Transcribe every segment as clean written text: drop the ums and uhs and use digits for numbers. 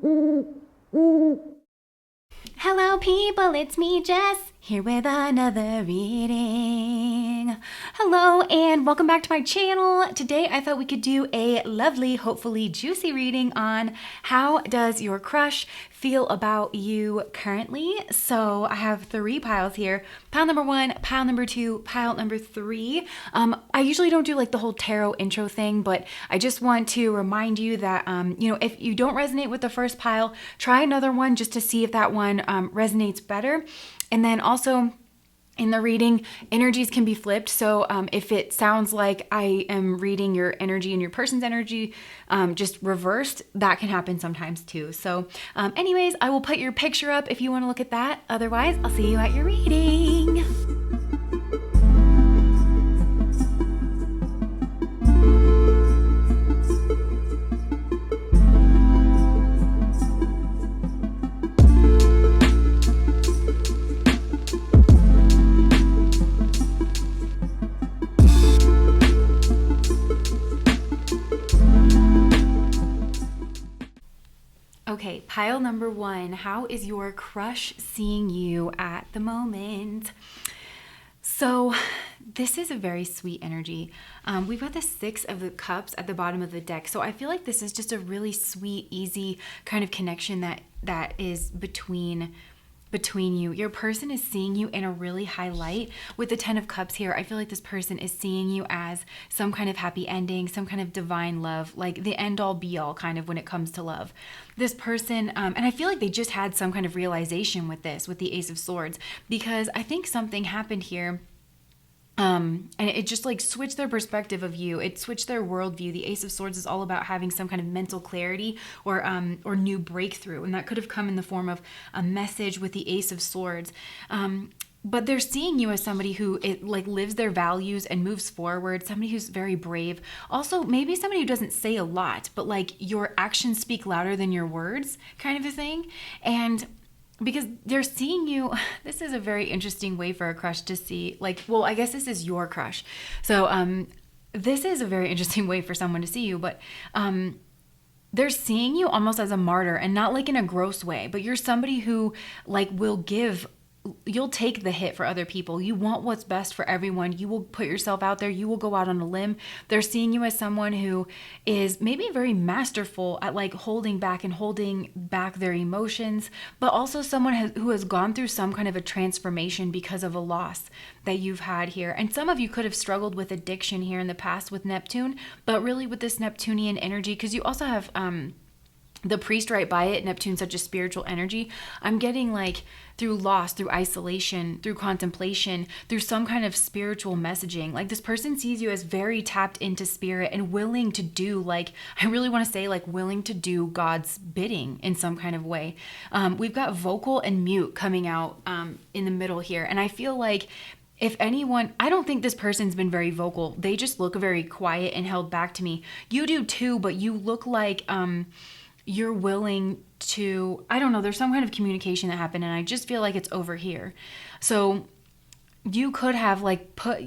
Hello people, it's me Jess, here with another reading. Hello and welcome back to my channel. Today I thought we could do a lovely, hopefully juicy reading on how does your crush feel about you currently. So I have 3 piles here. Pile number 1, pile number 2, pile number 3. I usually don't do like the whole tarot intro thing, but I just want to remind you that, if you don't resonate with the first pile, try another one just to see if that one resonates better. And then also in the reading, energies can be flipped. So if it sounds like I am reading your energy and your person's energy just reversed, that can happen sometimes too. So anyways, I will put your picture up if you want to look at that. Otherwise, I'll see you at your reading. Okay, pile number 1, how is your crush seeing you at the moment? So this is a very sweet energy. We've got the 6 of the cups at the bottom of the deck. So I feel like this is just a really sweet, easy kind of connection that is between you. Your person is seeing you in a really high light. With the 10 of cups here, I feel like this person is seeing you as some kind of happy ending, some kind of divine love, like the end all be all kind of when it comes to love. This person, and I feel like they just had some kind of realization with this, with the Ace of Swords, because I think something happened here. And it just like switched their perspective of you. It switched their worldview. The Ace of Swords is all about having some kind of mental clarity or new breakthrough. And that could have come in the form of a message with the Ace of Swords. But they're seeing you as somebody who lives their values and moves forward, somebody who's very brave. Also, maybe somebody who doesn't say a lot, but like your actions speak louder than your words kind of a thing. And because they're seeing you, this is a very interesting way for a crush to see, I guess this is your crush. So this is a very interesting way for someone to see you, but they're seeing you almost as a martyr, and not like in a gross way, but you're somebody who you'll take the hit for other people. You want what's best for everyone. You will put yourself out there. You will go out on a limb. They're seeing you as someone who is maybe very masterful at holding back their emotions, but also someone who has gone through some kind of a transformation because of a loss that you've had here. And some of you could have struggled with addiction here in the past with Neptune, but really with this Neptunian energy, because you also have the priest right by it. Neptune's such a spiritual energy. I'm getting through loss, through isolation, through contemplation, through some kind of spiritual messaging. This person sees you as very tapped into spirit and willing to do, I really want to say willing to do God's bidding in some kind of way. We've got vocal and mute coming out in the middle here. And I feel like if anyone, I don't think this person's been very vocal. They just look very quiet and held back to me. You do too, but you look like you're willing to, I don't know, there's some kind of communication that happened, and I just feel like it's over here. So you could have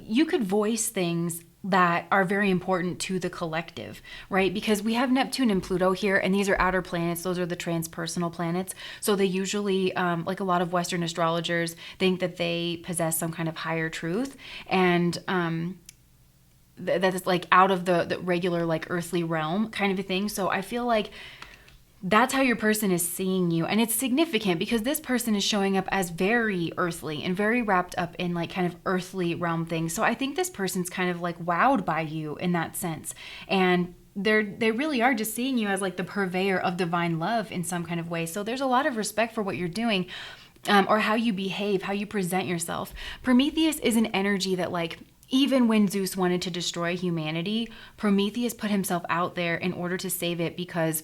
you could voice things that are very important to the collective, right? Because we have Neptune and Pluto here, and these are outer planets. Those are the transpersonal planets. So they usually, like a lot of Western astrologers, think that they possess some kind of higher truth, and that is out of the regular earthly realm kind of a thing. So I feel like that's how your person is seeing you. And it's significant because this person is showing up as very earthly and very wrapped up in kind of earthly realm things. So I think this person's kind of wowed by you in that sense. And they really are just seeing you as the purveyor of divine love in some kind of way. So there's a lot of respect for what you're doing, or how you behave, how you present yourself. Prometheus is an energy that even when Zeus wanted to destroy humanity, Prometheus put himself out there in order to save it, because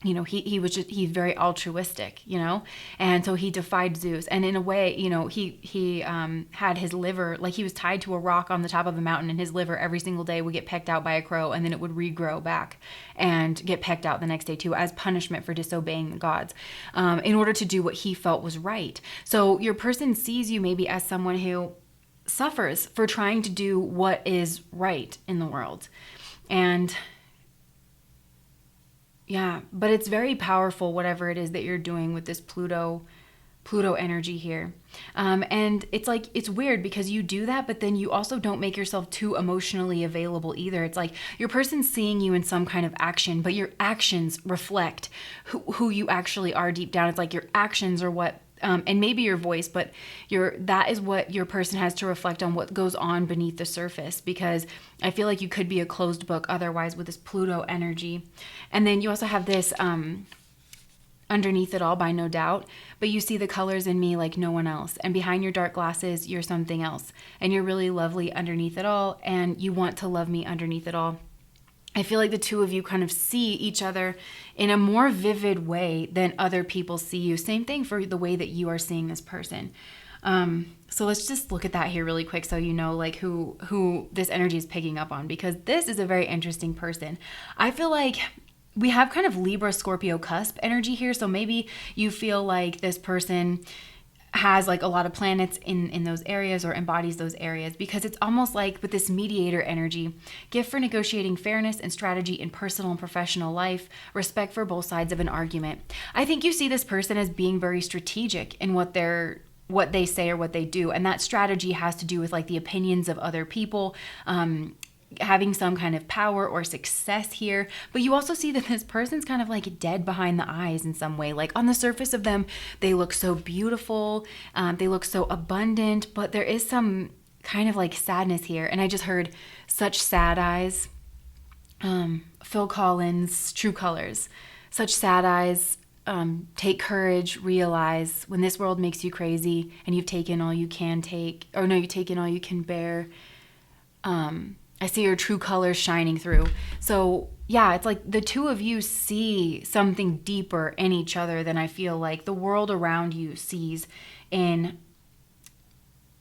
he's very altruistic, and so he defied Zeus. And in a way, he had his liver, he was tied to a rock on the top of a mountain, and his liver every single day would get pecked out by a crow, and then it would regrow back and get pecked out the next day too, as punishment for disobeying the gods, in order to do what he felt was right. So your person sees you maybe as someone who suffers for trying to do what is right in the world. And Yeah, but it's very powerful, whatever it is that you're doing with this Pluto energy here. And it's like, it's weird because you do that, but then you also don't make yourself too emotionally available either. It's like your person's seeing you in some kind of action, but your actions reflect who you actually are deep down. It's like your actions are what, and maybe your voice, but that is what your person has to reflect on, what goes on beneath the surface, because I feel like you could be a closed book otherwise with this Pluto energy. And then you also have this, underneath it all by No Doubt, but you see the colors in me like no one else. And behind your dark glasses, you're something else. And you're really lovely underneath it all, and you want to love me underneath it all. I feel like the two of you kind of see each other in a more vivid way than other people see you. Same thing for the way that you are seeing this person. So let's just look at that here really quick so you know like who this energy is picking up on, because this is a very interesting person. I feel like we have kind of Libra Scorpio cusp energy here. So maybe you feel like this person has like a lot of planets in those areas or embodies those areas, because it's almost like with this mediator energy, gift for negotiating fairness and strategy in personal and professional life, respect for both sides of an argument. I think you see this person as being very strategic in what they say or what they do. And that strategy has to do with like the opinions of other people, having some kind of power or success here. But you also see that this person's kind of like dead behind the eyes in some way. Like on the surface of them, they look so beautiful, they look so abundant, but there is some kind of like sadness here. And I just heard such sad eyes. Phil Collins, True Colors. Such sad eyes. Take courage, realize when this world makes you crazy and you've taken all you can take, or no, you've taken all you can bear. I see your true colors shining through. So yeah, it's like the two of you see something deeper in each other than I feel like the world around you sees in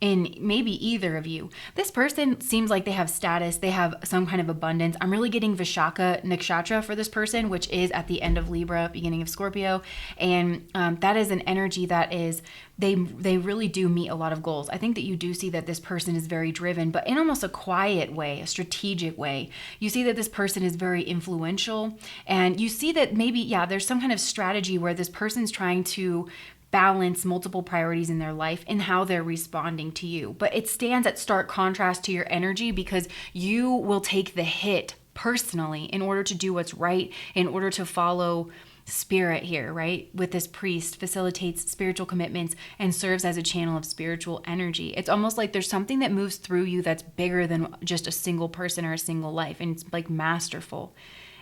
maybe either of you. This person seems like they have status, they have some kind of abundance. I'm really getting Vishaka Nakshatra for this person, which is at the end of Libra, beginning of Scorpio. And that is an energy that is, they really do meet a lot of goals. I think that you do see that this person is very driven, but in almost a quiet way, a strategic way. You see that this person is very influential, and you see that maybe, yeah, there's some kind of strategy where this person's trying to balance multiple priorities in their life and how they're responding to you. But it stands at stark contrast to your energy, because you will take the hit personally in order to do what's right, in order to follow spirit here, right? With this priest, facilitates spiritual commitments and serves as a channel of spiritual energy. It's almost like there's something that moves through you that's bigger than just a single person or a single life, and it's like masterful.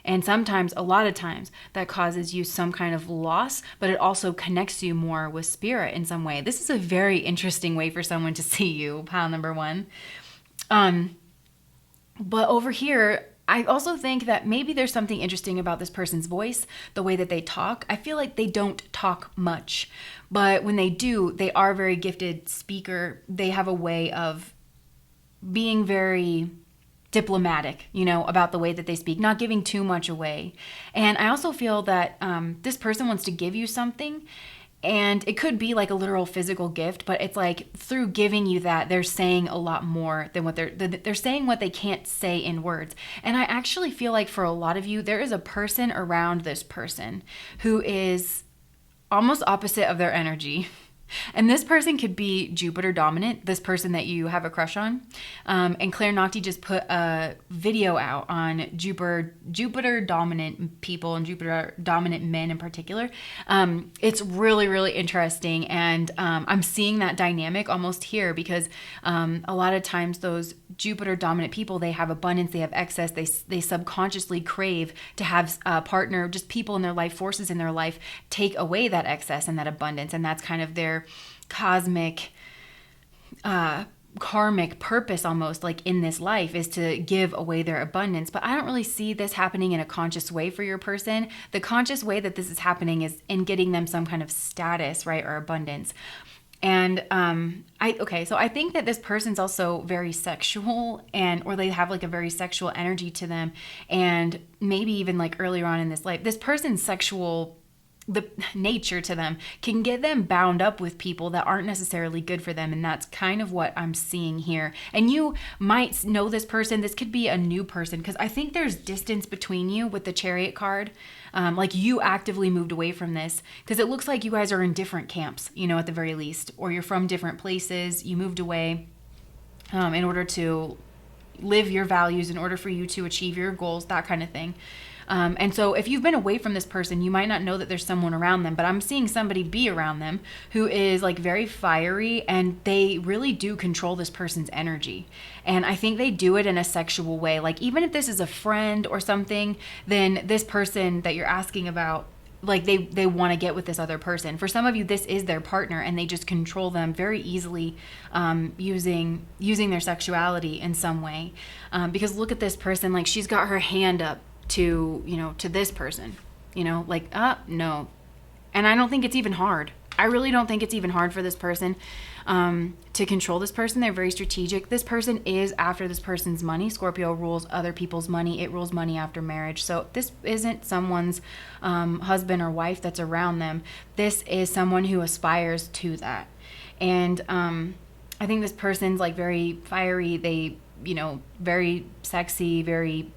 And sometimes, a lot of times, that causes you some kind of loss, but it also connects you more with spirit in some way. This is a very interesting way for someone to see you, pile number one. But over here, I also think that maybe there's something interesting about this person's voice, the way that they talk. I feel like they don't talk much, but when they do, they are a very gifted speaker. They have a way of being very diplomatic, about the way that they speak, not giving too much away. And I also feel that this person wants to give you something, and it could be like a literal physical gift, but it's like through giving you that, they're saying a lot more than what they're saying what they can't say in words. And I actually feel like for a lot of you, there is a person around this person who is almost opposite of their energy. And this person could be Jupiter dominant, this person that you have a crush on. And Claire Nakti just put a video out on Jupiter dominant people and Jupiter dominant men in particular. It's really, really interesting. And I'm seeing that dynamic almost here, because a lot of times those Jupiter dominant people, they have abundance, they have excess, they subconsciously crave to have a partner, just people in their life, forces in their life, take away that excess and that abundance. And that's kind of their cosmic karmic purpose, almost like in this life, is to give away their abundance. But I don't really see this happening in a conscious way for your person. The conscious way that this is happening is in getting them some kind of status, right, or abundance. And so I think that this person's also very sexual, or they have like a very sexual energy to them. And maybe even like earlier on in this life, this person's sexual the nature to them can get them bound up with people that aren't necessarily good for them. And that's kind of what I'm seeing here. And you might know this person. This could be a new person, because I think there's distance between you with the Chariot card. Like you actively moved away from this, because it looks like you guys are in different camps, at the very least, or you're from different places. You moved away in order to live your values, in order for you to achieve your goals, that kind of thing. And so if you've been away from this person, you might not know that there's someone around them, but I'm seeing somebody be around them who is like very fiery, and they really do control this person's energy. And I think they do it in a sexual way. Like even if this is a friend or something, then this person that you're asking about, like they want to get with this other person. For some of you, this is their partner, and they just control them very easily, using their sexuality in some way. Because look at this person, like she's got her hand up to this person, like, no. And I don't think it's even hard. I really don't think it's even hard for this person to control this person. They're very strategic. This person is after this person's money. Scorpio rules other people's money. It rules money after marriage. So this isn't someone's husband or wife that's around them. This is someone who aspires to that. And I think this person's like very fiery. They, very sexy, very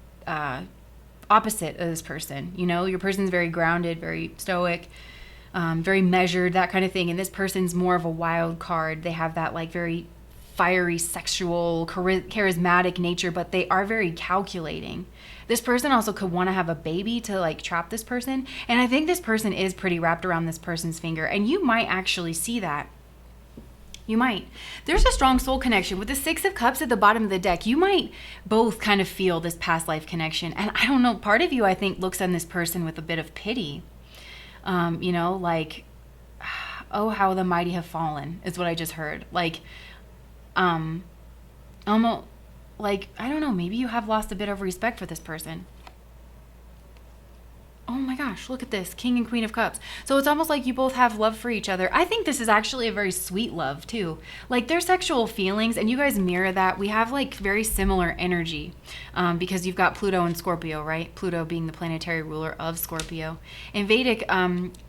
opposite of this person. Your person's very grounded, very stoic, very measured, that kind of thing. And this person's more of a wild card. They have that like very fiery, sexual, charismatic nature, but they are very calculating. This person also could want to have a baby to like trap this person. And I think this person is pretty wrapped around this person's finger. And you might actually see that. You might. There's a strong soul connection. With the Six of Cups at the bottom of the deck, you might both kind of feel this past life connection. And I don't know, part of you, I think, looks on this person with a bit of pity. Like, oh, how the mighty have fallen is what I just heard. Like, almost like, I don't know, maybe you have lost a bit of respect for this person. Oh my gosh, look at this, King and Queen of Cups. So it's almost like you both have love for each other. I think this is actually a very sweet love too. Like their sexual feelings, and you guys mirror that. We have like very similar energy because you've got Pluto and Scorpio, right? Pluto being the planetary ruler of Scorpio. In Vedic,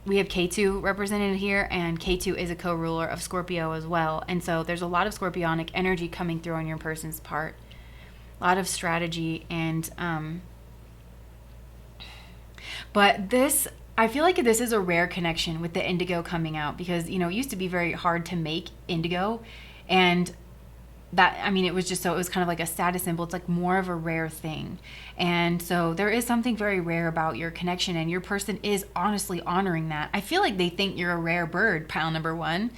we have Ketu represented here, and Ketu is a co-ruler of Scorpio as well. And so there's a lot of Scorpionic energy coming through on your person's part. A lot of strategy and... But this, I feel like this is a rare connection with the indigo coming out, because, it used to be very hard to make indigo, and that, it was kind of like a status symbol. It's like more of a rare thing. And so there is something very rare about your connection, and your person is honestly honoring that. I feel like they think you're a rare bird, pile number one,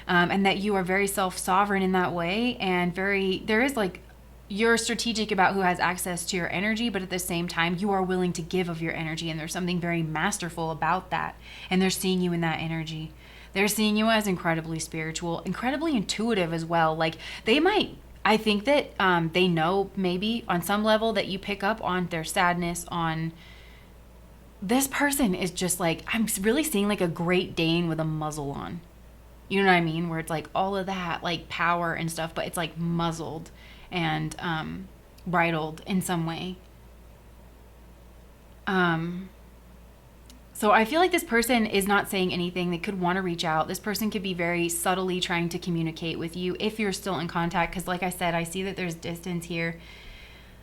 and that you are very self-sovereign in that way, and there is like, you're strategic about who has access to your energy, but at the same time, you are willing to give of your energy. And there's something very masterful about that. And they're seeing you in that energy. They're seeing you as incredibly spiritual, incredibly intuitive as well. Like I think that they know maybe on some level that you pick up on their sadness, on this person is just like, I'm really seeing like a Great Dane with a muzzle on. You know what I mean? Where it's like all of that like power and stuff, but it's like muzzled and bridled in some way. So I feel like this person is not saying anything. They could want to reach out. This person could be very subtly trying to communicate with you if you're still in contact, because like I said, I see that there's distance here.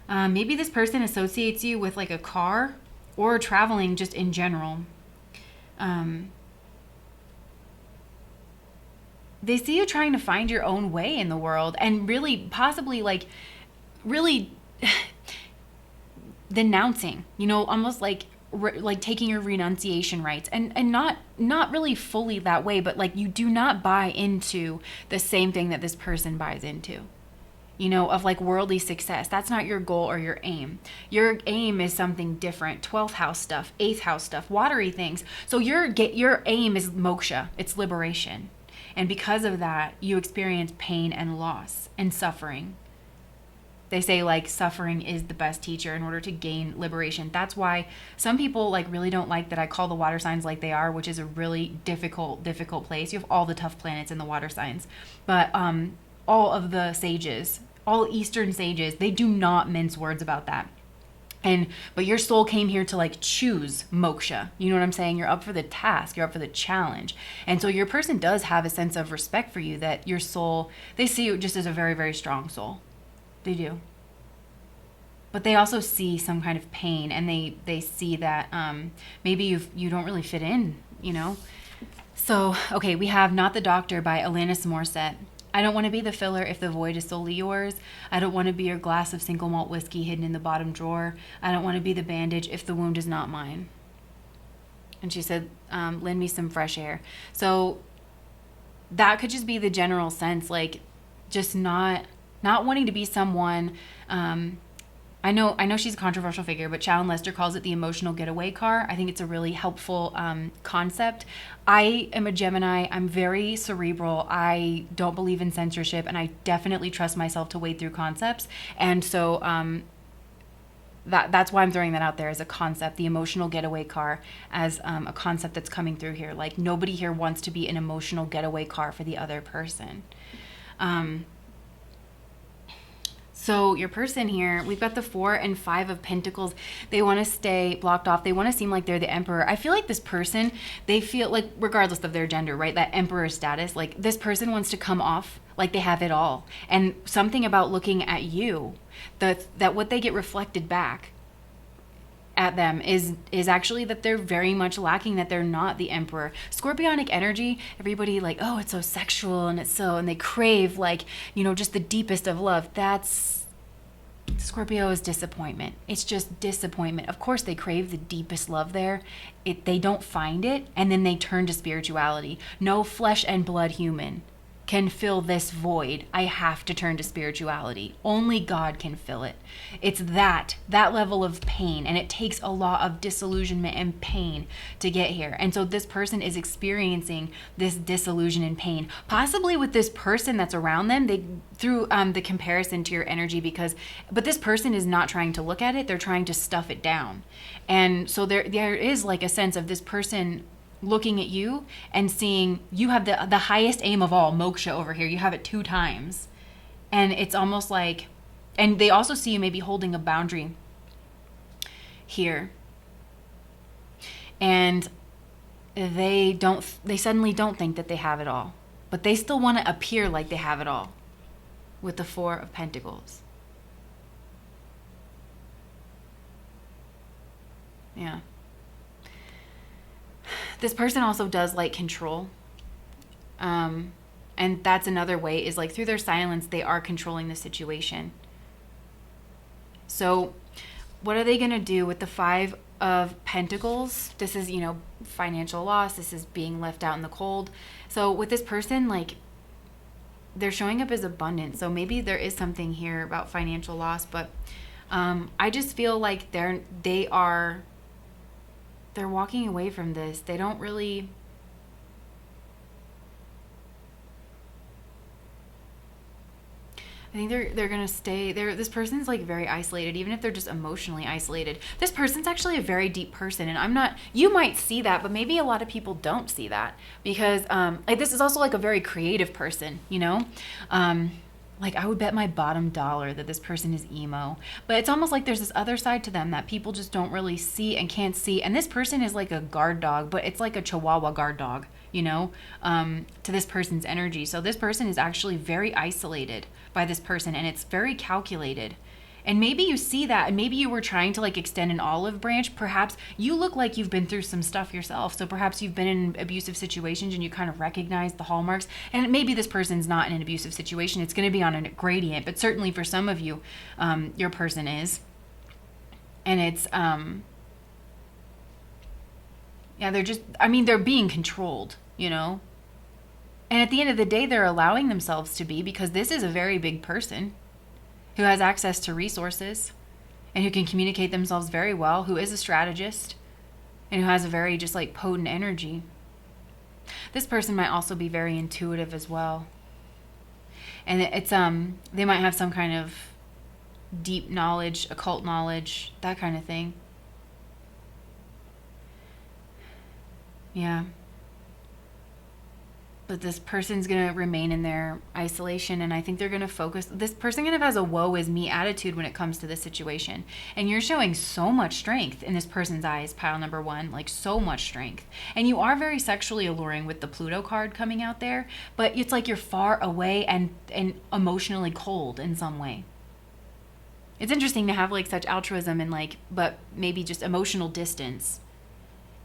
Maybe this person associates you with like a car or traveling just in general. They see you trying to find your own way in the world, and really possibly like really denouncing, almost like taking your renunciation rights, and not really fully that way, but like you do not buy into the same thing that this person buys into, of like worldly success. That's not your goal or your aim. Your aim is something different. 12th house stuff, 8th house stuff, watery things. So your aim is moksha. It's liberation. And because of that, you experience pain and loss and suffering. They say like suffering is the best teacher in order to gain liberation. That's why some people like really don't like that I call the water signs like they are, which is a really difficult place. You have all the tough planets in the water signs. But all of the sages, all Eastern sages, they do not mince words about that. But your soul came here to like choose moksha. You know what I'm saying? You're up for the task, you're up for the challenge. And so your person does have a sense of respect for you, that your soul, they see you just as a very, very strong soul. They do. But they also see some kind of pain, and they see that maybe you don't really fit in, you know? So, okay, we have Not the Doctor by Alanis Morissette. I don't want to be the filler if the void is solely yours. I don't want to be your glass of single malt whiskey hidden in the bottom drawer. I don't want to be the bandage if the wound is not mine. And she said, lend me some fresh air. So that could just be the general sense, like just not wanting to be someone. I know she's a controversial figure, but Chow and Lester calls it the emotional getaway car. I think it's a really helpful concept. I am a Gemini. I'm very cerebral. I don't believe in censorship, and I definitely trust myself to wade through concepts. And so that's why I'm throwing that out there as a concept, the emotional getaway car, as a concept that's coming through here. Like, nobody here wants to be an emotional getaway car for the other person. So your person here, we've got the 4 and 5 of Pentacles. They want to stay blocked off. They want to seem like they're the emperor. I feel like this person, they feel like, regardless of their gender, right, that emperor status, like this person wants to come off like they have it all. And something about looking at you, that what they get reflected back at them is actually that they're very much lacking, that they're not the emperor. Scorpionic energy, everybody like, oh, it's so sexual and and they crave like, you know, just the deepest of love. That's Scorpio is disappointment. It's just disappointment. Of course they crave the deepest love there. They don't find it, and then they turn to spirituality. No flesh and blood human can fill this void. I have to turn to spirituality. Only God can fill it. It's that level of pain, and it takes a lot of disillusionment and pain to get here. And so this person is experiencing this disillusion and pain, possibly with this person that's around them. They through the comparison to your energy, but this person is not trying to look at it. They're trying to stuff it down. And so there is like a sense of this person looking at you and seeing you have the highest aim of all, moksha over here. You have it 2 times. And it's almost like, and they also see you maybe holding a boundary here. And they suddenly don't think that they have it all. But they still want to appear like they have it all with the 4 of Pentacles. Yeah. This person also does like control. And that's another way, is like through their silence, they are controlling the situation. So what are they going to do with the 5 of Pentacles? This is, you know, financial loss. This is being left out in the cold. So with this person, like, they're showing up as abundance. So maybe there is something here about financial loss, but I just feel like they're walking away from this. They don't really... I think they're going to stay there. This person's like very isolated, even if they're just emotionally isolated. This person's actually a very deep person, and you might see that, but maybe a lot of people don't see that, because like this is also like a very creative person, you know? Like, I would bet my bottom dollar that this person is emo. But it's almost like there's this other side to them that people just don't really see and can't see. And this person is like a guard dog, but it's like a Chihuahua guard dog, you know, to this person's energy. So this person is actually very isolated by this person, and it's very calculated. And maybe you see that, and maybe you were trying to like extend an olive branch. Perhaps you look like you've been through some stuff yourself. So perhaps you've been in abusive situations and you kind of recognize the hallmarks. And maybe this person's not in an abusive situation. It's going to be on a gradient, but certainly for some of you, your person is. And it's, they're being controlled, you know? And at the end of the day, they're allowing themselves to be, because this is a very big person who has access to resources and who can communicate themselves very well, who is a strategist and who has a very just like potent energy. This person might also be very intuitive as well. And it's they might have some kind of deep knowledge, occult knowledge, that kind of thing. Yeah. But this person's going to remain in their isolation, and I think they're going to focus. This person kind of has a woe is me attitude when it comes to this situation. And you're showing so much strength in this person's eyes, pile number one, like so much strength. And you are very sexually alluring with the Pluto card coming out there, but it's like you're far away and emotionally cold in some way. It's interesting to have like such altruism and like, but maybe just emotional distance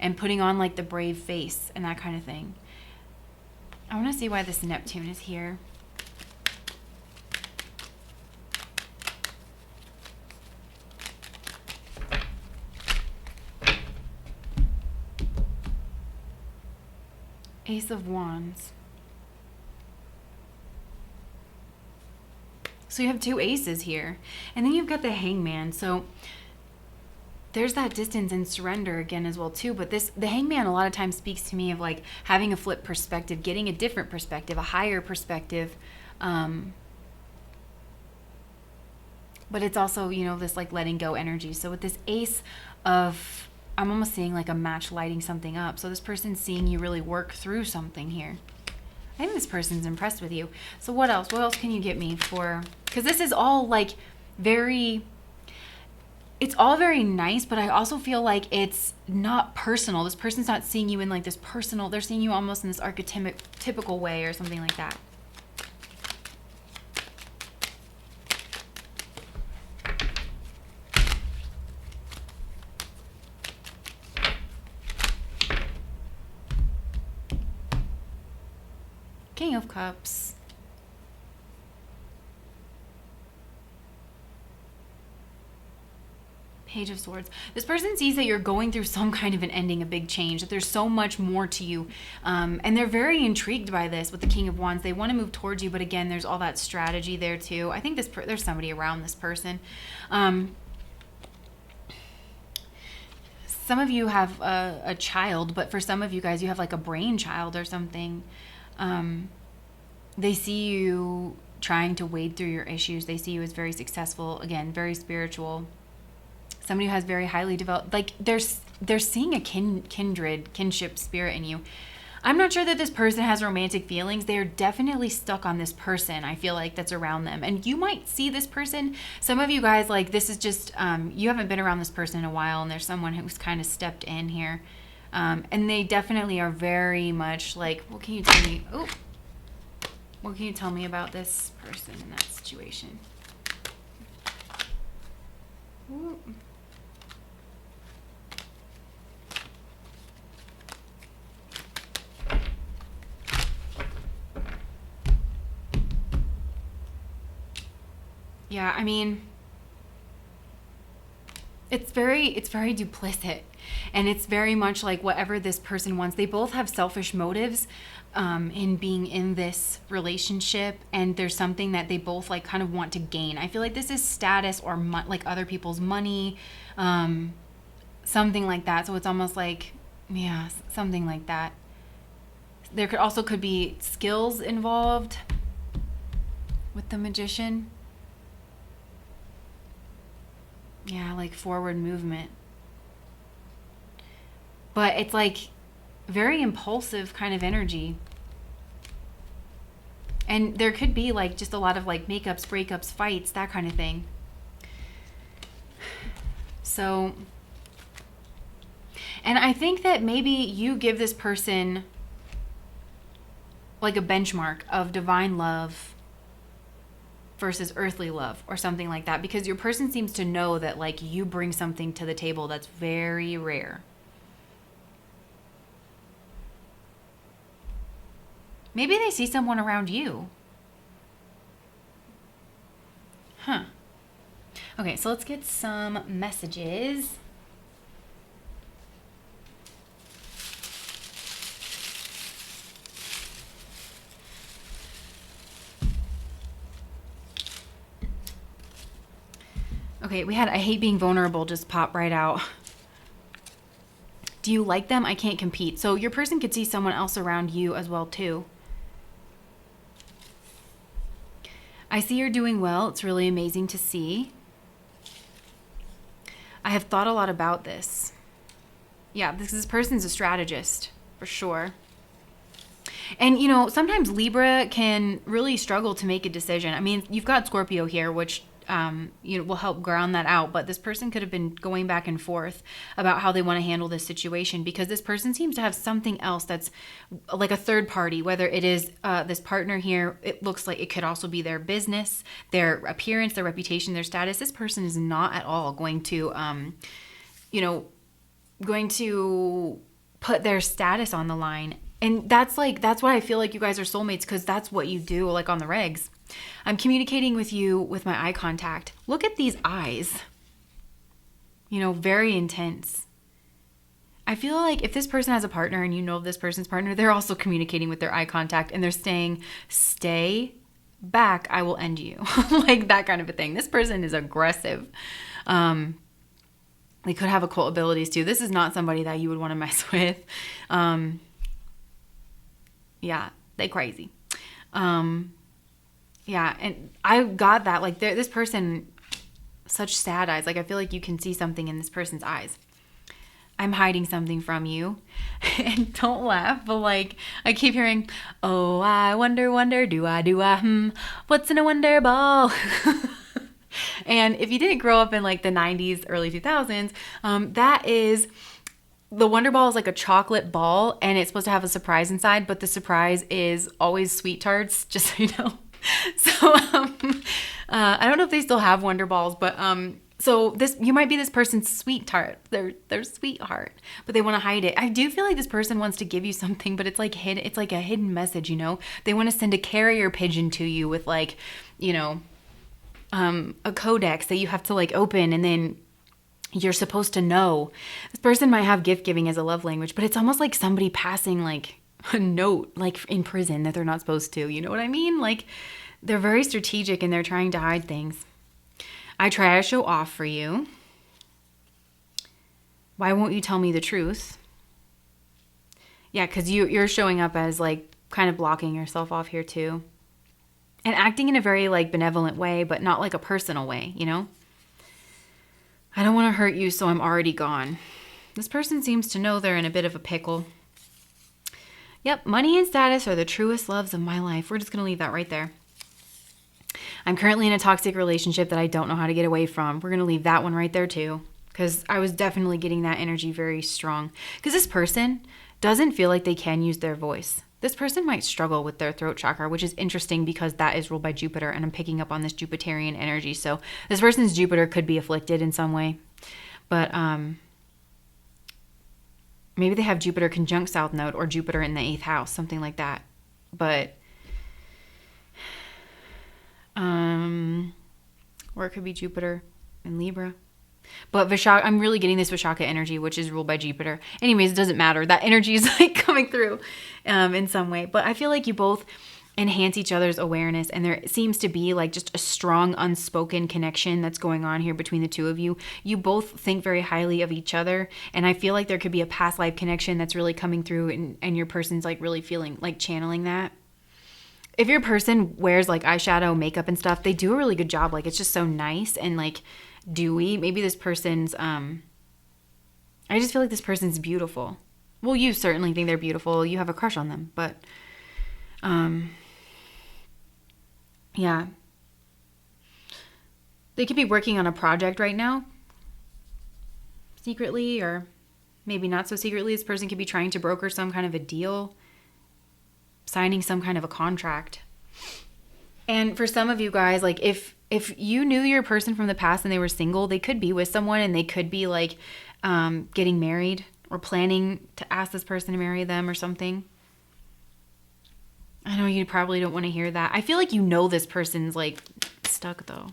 and putting on like the brave face and that kind of thing. I want to see why this Neptune is here. Ace of Wands. So you have two aces here. And then you've got the Hangman. So there's that distance and surrender again as well too, but the Hangman a lot of times speaks to me of like having a flip perspective, getting a different perspective, a higher perspective, but it's also, you know, this like letting go energy. So with this Ace of, I'm almost seeing like a match lighting something up. So this person's seeing you really work through something here. I think this person's impressed with you. So what else can you get me for, because this is all like it's all very nice, but I also feel like it's not personal. This person's not seeing you in like this personal, they're seeing you almost in this archetypical way or something like that. King of Cups. Page of Swords. This person sees that you're going through some kind of an ending, a big change, that there's so much more to you. And they're very intrigued by this with the King of Wands. They want to move towards you, but again, there's all that strategy there too. I think there's somebody around this person. Some of you have a child, but for some of you guys, you have like a brainchild or something. They see you trying to wade through your issues. They see you as very successful, again, very spiritual. Somebody who has very highly developed, like they're seeing a kinship spirit in you. I'm not sure that this person has romantic feelings. They're definitely stuck on this person, I feel like, that's around them. And you might see this person. Some of you guys, like, this is just, you haven't been around this person in a while, and there's someone who's kind of stepped in here. And they definitely are very much like, what can you tell me? Oh, what can you tell me about this person in that situation? Ooh. Yeah, I mean, it's very duplicit, and it's very much like whatever this person wants. They both have selfish motives in being in this relationship, and there's something that they both like kind of want to gain. I feel like this is status or like other people's money, something like that. So it's almost like, yeah, something like that. There could be skills involved with the Magician. Yeah, like forward movement. But it's like very impulsive kind of energy. And there could be like just a lot of like makeups, breakups, fights, that kind of thing. So, and I think that maybe you give this person like a benchmark of divine love versus earthly love or something like that, because your person seems to know that like you bring something to the table that's very rare. Maybe they see someone around you. Huh. Okay, so let's get some messages. Okay, we had I hate being vulnerable just pop right out. Do you like them? I can't compete. So your person could see someone else around you as well too. I see you're doing well. It's really amazing to see. I have thought a lot about this. Yeah, this person's a strategist for sure. And, you know, sometimes Libra can really struggle to make a decision. I mean, you've got Scorpio here, which, you know, will help ground that out. But this person could have been going back and forth about how they want to handle this situation, because this person seems to have something else that's like a third party, whether it is this partner here. It looks like it could also be their business, their appearance, their reputation, their status. This person is not at all going to, you know, going to put their status on the line. And that's why I feel like you guys are soulmates, because that's what you do, like on the regs. I'm communicating with you with my eye contact. Look at these eyes. You know, very intense. I feel like if this person has a partner and you know this person's partner, they're also communicating with their eye contact and they're saying, stay back, I will end you. Like that kind of a thing. This person is aggressive. They could have occult abilities too. This is not somebody that you would want to mess with. Yeah, they crazy. Yeah, and I got that. Like this person, such sad eyes. Like I feel like you can see something in this person's eyes. I'm hiding something from you. And don't laugh, but like I keep hearing, oh, I wonder, do I, what's in a wonder ball? And if you didn't grow up in like the 90s, early 2000s, that is, the Wonder Ball is like a chocolate ball and it's supposed to have a surprise inside, but the surprise is always sweet tarts, just so you know. So I don't know if they still have Wonder Balls, but so this, you might be this person's sweet tart, their sweetheart, but they want to hide it. I do feel like this person wants to give you something, but it's like hidden. It's like a hidden message, you know. They want to send a carrier pigeon to you with like, you know, a codex that you have to like open, and then you're supposed to know. This person might have gift giving as a love language, but it's almost like somebody passing like a note like in prison that they're not supposed to. You know what I mean? Like they're very strategic and they're trying to hide things. I try to show off for you. Why won't you tell me the truth? Yeah, because you're showing up as like kind of blocking yourself off here too. And acting in a very like benevolent way, but not like a personal way, you know? I don't want to hurt you, so I'm already gone. This person seems to know they're in a bit of a pickle. Yep, money and status are the truest loves of my life. We're just going to leave that right there. I'm currently in a toxic relationship that I don't know how to get away from. We're going to leave that one right there too, because I was definitely getting that energy very strong. Because this person doesn't feel like they can use their voice. This person might struggle with their throat chakra, which is interesting because that is ruled by Jupiter, and I'm picking up on this Jupiterian energy. So this person's Jupiter could be afflicted in some way, but maybe they have Jupiter conjunct South Node or Jupiter in the 8th house, something like that. But or it could be Jupiter in Libra. But Vishaka, I'm really getting this Vishaka energy, which is ruled by Jupiter. Anyways, it doesn't matter. That energy is like coming through in some way. But I feel like you both enhance each other's awareness, and there seems to be like just a strong unspoken connection that's going on here between the two of you. You both think very highly of each other, and I feel like there could be a past life connection that's really coming through, and your person's like really feeling like channeling that. If your person wears like eyeshadow, makeup and stuff, they do a really good job. Like it's just so nice and like dewy. Maybe this person's I just feel like this person's beautiful. Well, you certainly think they're beautiful. You have a crush on them, but yeah. They could be working on a project right now, secretly, or maybe not so secretly. This person could be trying to broker some kind of a deal, signing some kind of a contract. And for some of you guys, like if you knew your person from the past and they were single, they could be with someone and they could be like getting married or planning to ask this person to marry them or something. I know you probably don't want to hear that. I feel like you know this person's like stuck though.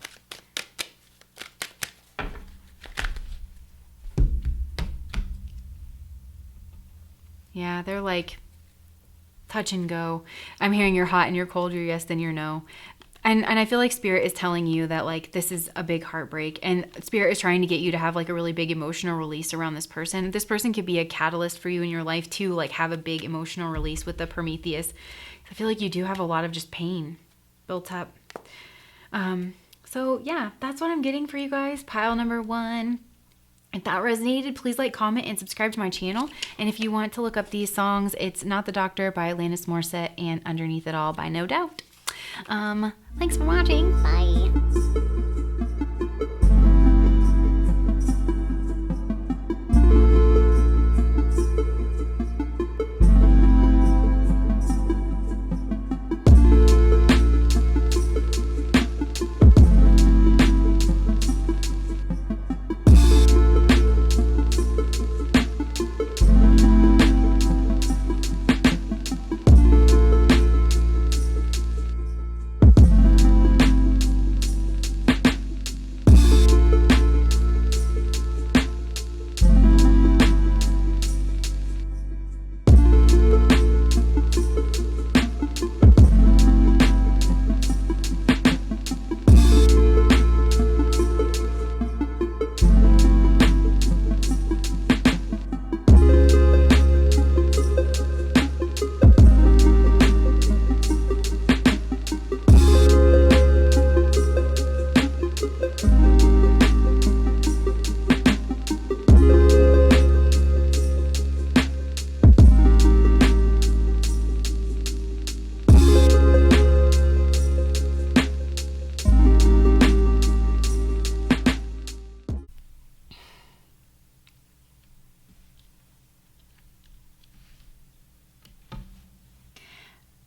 Yeah, they're like touch and go. I'm hearing you're hot and you're cold, you're yes, then you're no. And I feel like Spirit is telling you that like this is a big heartbreak, and Spirit is trying to get you to have like a really big emotional release around this person. This person could be a catalyst for you in your life to like have a big emotional release with the Prometheus. I feel like you do have a lot of just pain built up. So yeah, that's what I'm getting for you guys. Pile number 1. If that resonated, please like, comment, and subscribe to my channel. And if you want to look up these songs, it's Not the Doctor by Alanis Morissette and Underneath It All by No Doubt. Thanks for watching. Bye.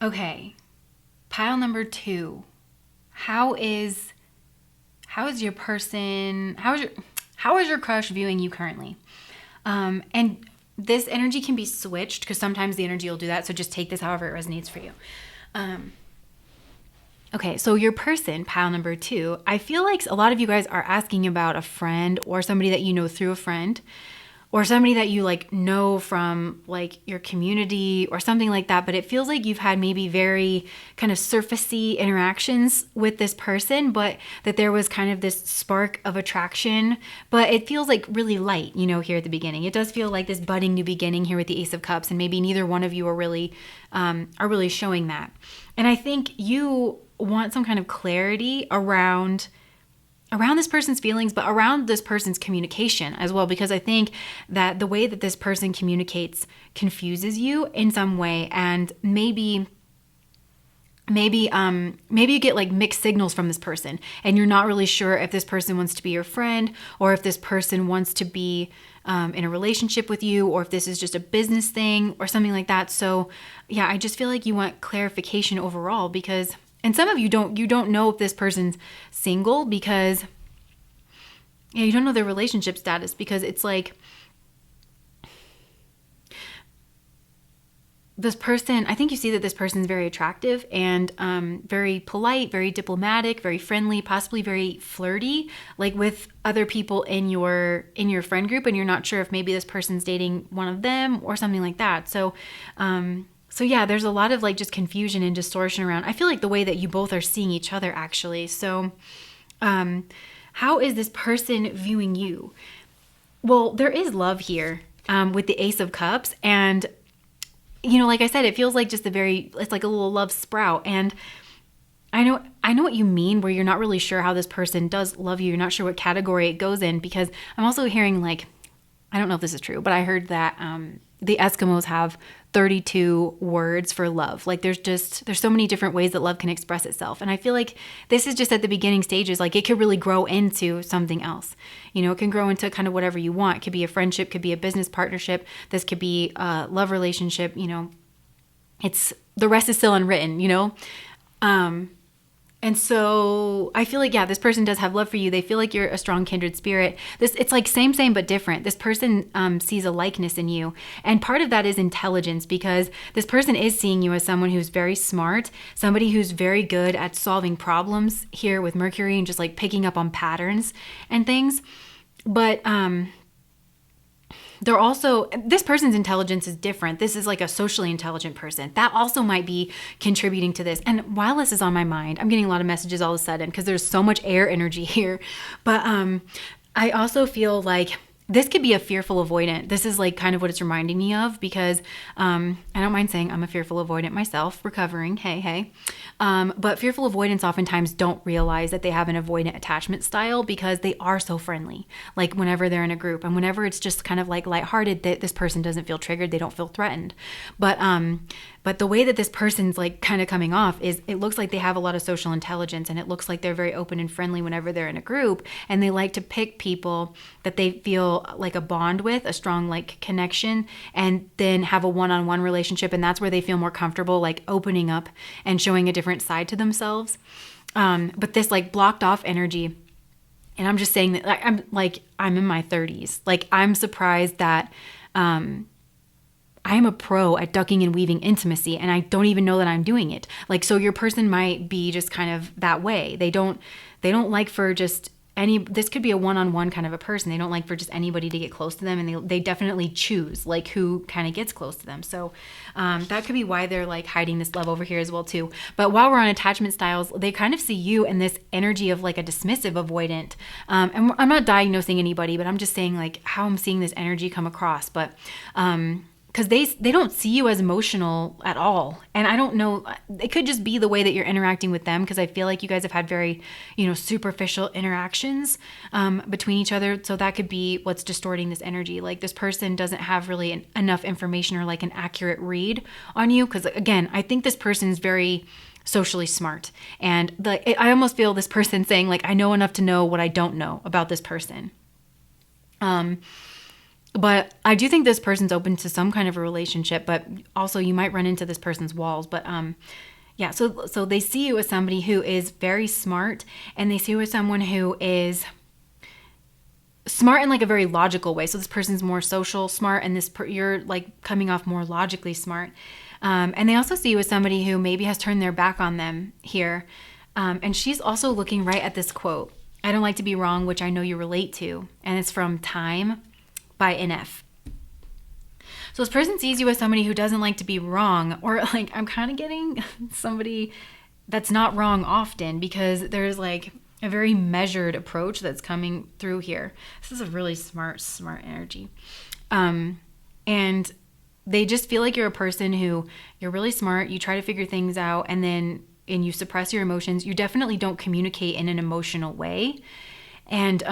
Okay, pile number 2. How is your person, how is your crush viewing you currently? And this energy can be switched because sometimes the energy will do that. So just take this however it resonates for you. Okay, so your person, pile number 2, I feel like a lot of you guys are asking about a friend or somebody that you know through a friend, or somebody that you like know from like your community or something like that. But it feels like you've had maybe very kind of surfacey interactions with this person, but that there was kind of this spark of attraction, but it feels like really light, you know, here at the beginning. It does feel like this budding new beginning here with the Ace of Cups, and maybe neither one of you are really showing that. And I think you want some kind of clarity around this person's feelings, but around this person's communication as well, because I think that the way that this person communicates confuses you in some way, and maybe you get like mixed signals from this person, and you're not really sure if this person wants to be your friend or if this person wants to be in a relationship with you, or if this is just a business thing or something like that. So yeah, I just feel like you want clarification overall, because, and some of you don't know if this person's single because, yeah, you don't know their relationship status, because it's like this person, I think you see that this person's very attractive and very polite, very diplomatic, very friendly, possibly very flirty, like with other people in your friend group, and you're not sure if maybe this person's dating one of them or something like that. So yeah, there's a lot of like just confusion and distortion around, I feel like, the way that you both are seeing each other actually. So how is this person viewing you? Well, there is love here with the Ace of Cups, and you know, like I said, it feels like just it's like a little love sprout. And I know what you mean, where you're not really sure how this person does love you. You're not sure what category it goes in, because I'm also hearing, like, I don't know if this is true, but I heard that the Eskimos have 32 words for love. Like there's so many different ways that love can express itself. And I feel like this is just at the beginning stages. Like it could really grow into something else. You know, it can grow into kind of whatever you want. It could be a friendship, could be a business partnership. This could be a love relationship, you know. The rest is still unwritten, you know. And so I feel like, yeah, this person does have love for you. They feel like you're a strong kindred spirit. It's like same, but different. This person sees a likeness in you. And part of that is intelligence, because this person is seeing you as someone who's very smart, somebody who's very good at solving problems here with Mercury and just like picking up on patterns and things. But they're also, this person's intelligence is different. This is like a socially intelligent person. That also might be contributing to this. And while this is on my mind, I'm getting a lot of messages all of a sudden because there's so much air energy here. But I also feel like this could be a fearful avoidant. This is like kind of what it's reminding me of, because I don't mind saying I'm a fearful avoidant myself, recovering. Hey. But fearful avoidants oftentimes don't realize that they have an avoidant attachment style because they are so friendly. Like whenever they're in a group and whenever it's just kind of like lighthearted, that this person doesn't feel triggered, they don't feel threatened. But the way that this person's like kind of coming off is it looks like they have a lot of social intelligence, and it looks like they're very open and friendly whenever they're in a group, and they like to pick people that they feel like a bond with, a strong like connection, and then have a one-on-one relationship, and that's where they feel more comfortable like opening up and showing a different side to themselves. But this like blocked off energy, and I'm just saying that I'm in my 30s. Like I'm surprised that I'm a pro at ducking and weaving intimacy, and I don't even know that I'm doing it. Like, so your person might be just kind of that way. They don't like for just this could be a one-on-one kind of a person. They don't like for just anybody to get close to them, and they definitely choose like who kind of gets close to them. So that could be why they're like hiding this love over here as well too. But while we're on attachment styles, they kind of see you in this energy of like a dismissive avoidant. And I'm not diagnosing anybody, but I'm just saying like how I'm seeing this energy come across. But because they don't see you as emotional at all. And I don't know, it could just be the way that you're interacting with them, because I feel like you guys have had very, superficial interactions between each other. So that could be what's distorting this energy. Like this person doesn't have really enough information or like an accurate read on you. Because again, I think this person is very socially smart. And I almost feel this person saying like, I know enough to know what I don't know about this person. But I do think this person's open to some kind of a relationship, but also you might run into this person's walls. But yeah, so they see you as somebody who is very smart, and they see you as someone who is smart in like a very logical way. So this person's more social smart, and you're like coming off more logically smart. And they also see you as somebody who maybe has turned their back on them here. And she's also looking right at this quote, "I don't like to be wrong," which I know you relate to. And it's from Time by NF. So this person sees you as somebody who doesn't like to be wrong, or like I'm kind of getting somebody that's not wrong often, because there's like a very measured approach that's coming through here. This is a really smart energy. And they just feel like you're a person who you're really smart, you try to figure things out, and you suppress your emotions. You definitely don't communicate in an emotional way. And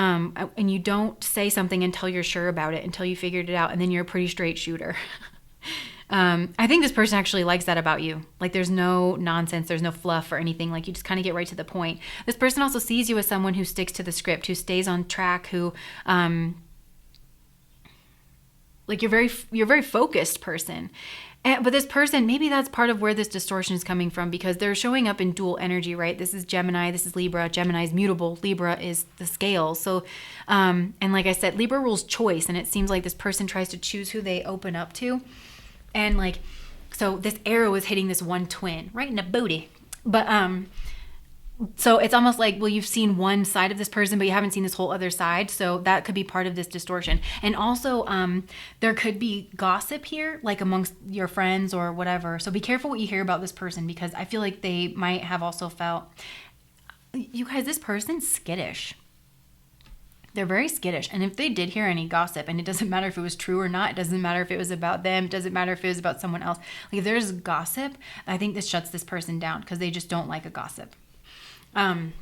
you don't say something until you're sure about it, until you figured it out, and then you're a pretty straight shooter. I think this person actually likes that about you. Like there's no nonsense, there's no fluff or anything. Like you just kind of get right to the point. This person also sees you as someone who sticks to the script, who stays on track, who like you're very focused person. But this person, maybe that's part of where this distortion is coming from, because they're showing up in dual energy, right? This is Gemini, this is Libra. Gemini is mutable, Libra is the scale. So, and like I said, Libra rules choice, and it seems like this person tries to choose who they open up to. And like, so this arrow is hitting this one twin right in the booty. But so it's almost like, well, you've seen one side of this person, but you haven't seen this whole other side. So that could be part of this distortion. And also, there could be gossip here, like amongst your friends or whatever. So be careful what you hear about this person, because I feel like they might have also felt, you guys, this person's skittish. They're very skittish. And if they did hear any gossip, and it doesn't matter if it was true or not, it doesn't matter if it was about them, it doesn't matter if it was about someone else. Like if there's gossip, I think this shuts this person down, because they just don't like a gossip. Okay,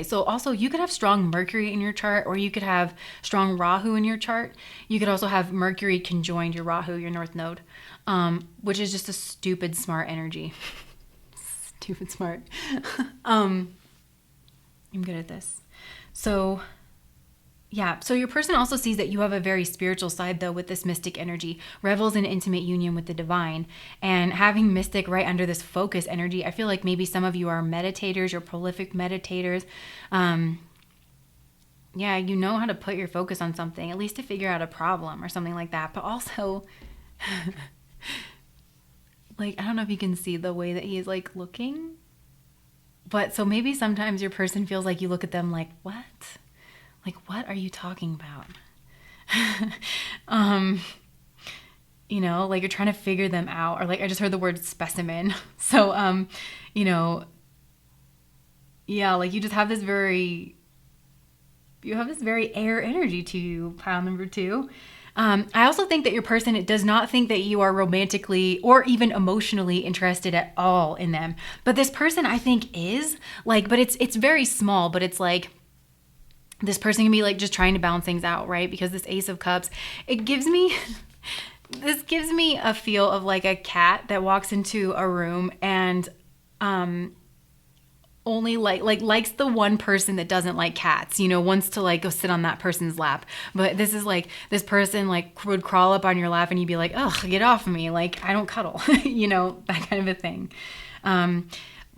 so also you could have strong Mercury in your chart, or you could have strong Rahu in your chart. You could also have Mercury conjoined your Rahu, your North Node, which is just a stupid smart energy. Stupid smart. I'm good at this. So yeah, so your person also sees that you have a very spiritual side, though, with this mystic energy, revels in intimate union with the divine. And having mystic right under this focus energy, I feel like maybe some of you are meditators, you're prolific meditators. Yeah, you know how to put your focus on something, at least to figure out a problem or something like that. But also, like, I don't know if you can see the way that he's like looking. But so maybe sometimes your person feels like you look at them like, what? Like, what are you talking about? Like you're trying to figure them out, or like I just heard the word specimen. So, yeah, like you just have this very You have this very air energy to you, pile number 2. I also think that your person does not think that you are romantically or even emotionally interested at all in them. But this person, I think, is like, but it's very small, but it's like, this person can be like just trying to balance things out, right? Because this Ace of Cups, it gives me, this gives me a feel of like a cat that walks into a room and only likes the one person that doesn't like cats, wants to like go sit on that person's lap. But this is like, this person like would crawl up on your lap and you'd be like, oh, get off of me. Like, I don't cuddle, that kind of a thing.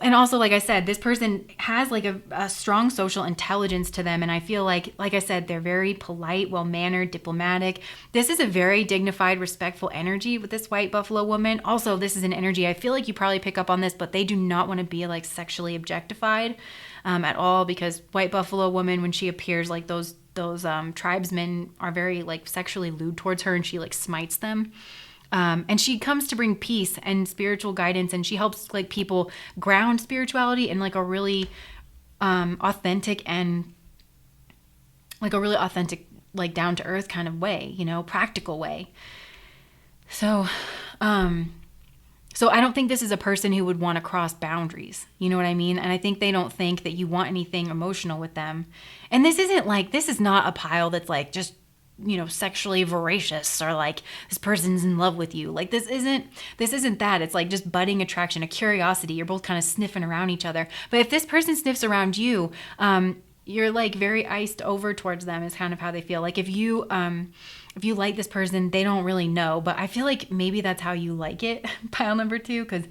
And also, like I said, this person has like a strong social intelligence to them. And I feel like I said, they're very polite, well-mannered, diplomatic. This is a very dignified, respectful energy with this white buffalo woman. Also, this is an energy, I feel like you probably pick up on this, but they do not want to be like sexually objectified at all, because white buffalo woman, when she appears, like those tribesmen are very like sexually lewd towards her, and she like smites them. And she comes to bring peace and spiritual guidance, and she helps like people ground spirituality in like a really authentic like down to earth kind of way, practical way. So I don't think this is a person who would want to cross boundaries. You know what I mean? And I think they don't think that you want anything emotional with them. And this is not a pile that's like just, sexually voracious, or like this person's in love with you. Like this isn't that. It's like just budding attraction, a curiosity. You're both kind of sniffing around each other. But if this person sniffs around you, you're like very iced over towards them, is kind of how they feel. Like if you like this person, they don't really know, but I feel like maybe that's how you like it, pile number 2, because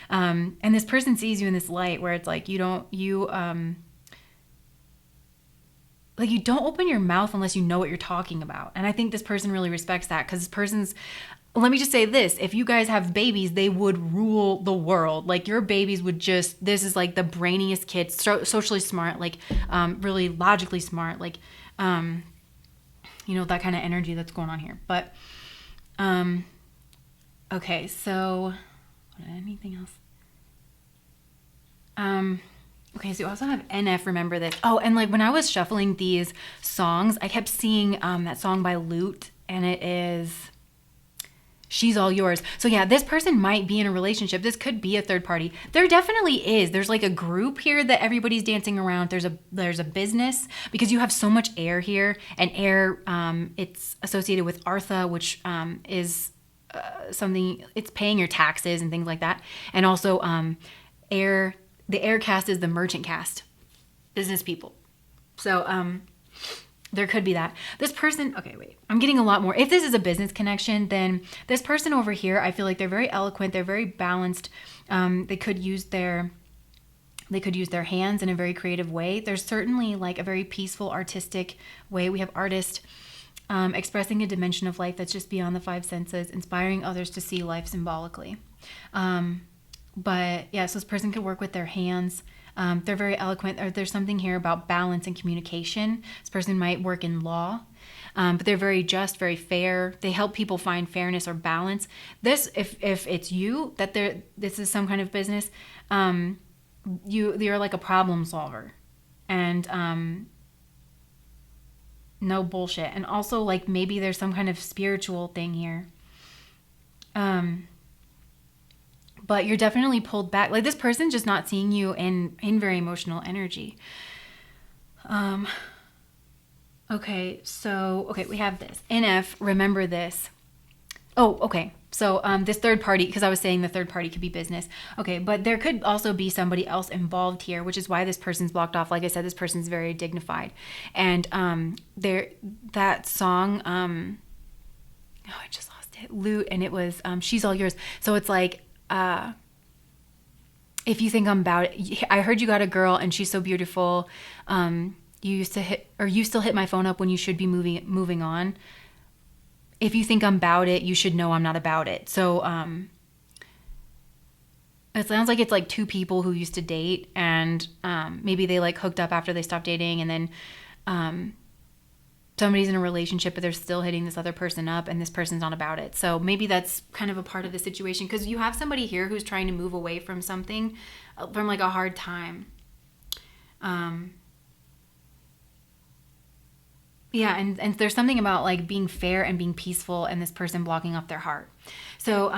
and this person sees you in this light where it's like you don't open your mouth unless you know what you're talking about. And I think this person really respects that, because let me just say this, if you guys have babies, they would rule the world. Like your babies would this is like the brainiest kids, socially smart, like really logically smart, like, that kind of energy that's going on here. But, okay, so anything else? Okay, so you also have NF, remember this. Oh, and like when I was shuffling these songs, I kept seeing that song by Lute, and it is She's All Yours. So yeah, this person might be in a relationship. This could be a third party. There definitely is. There's like a group here that everybody's dancing around. There's a business, because you have so much air here, and air, it's associated with Artha, which is something, it's paying your taxes and things like that. And also air. The air cast is the merchant cast, business people. So there could be that. This person, okay, wait, I'm getting a lot more. If this is a business connection, then this person over here, I feel like they're very eloquent. They're very balanced. They could use their hands in a very creative way. There's certainly like a very peaceful, artistic way. We have artist, expressing a dimension of life that's just beyond the 5 senses, inspiring others to see life symbolically. But yeah, so this person could work with their hands. They're very eloquent. There's something here about balance and communication. This person might work in law, but they're very just, very fair. They help people find fairness or balance. This, if it's you, this is some kind of business, you're like a problem solver, and no bullshit. And also like maybe there's some kind of spiritual thing here. But you're definitely pulled back. Like this person's just not seeing you in very emotional energy. Okay, we have this. NF, remember this. Oh, okay. So this third party, because I was saying the third party could be business. Okay, but there could also be somebody else involved here, which is why this person's blocked off. Like I said, this person's very dignified. And that song, I just lost it, Lute, and it was She's All Yours. So it's like, if you think I'm about it, I heard you got a girl and she's so beautiful. You still hit my phone up when you should be moving on. If you think I'm about it, you should know I'm not about it. So, it sounds like it's like 2 people who used to date, and, maybe they like hooked up after they stopped dating, and then, somebody's in a relationship, but they're still hitting this other person up, and this person's not about it. So maybe that's kind of a part of the situation, because you have somebody here who's trying to move away from something, from like a hard time. Yeah, and there's something about like being fair and being peaceful and this person blocking off their heart. So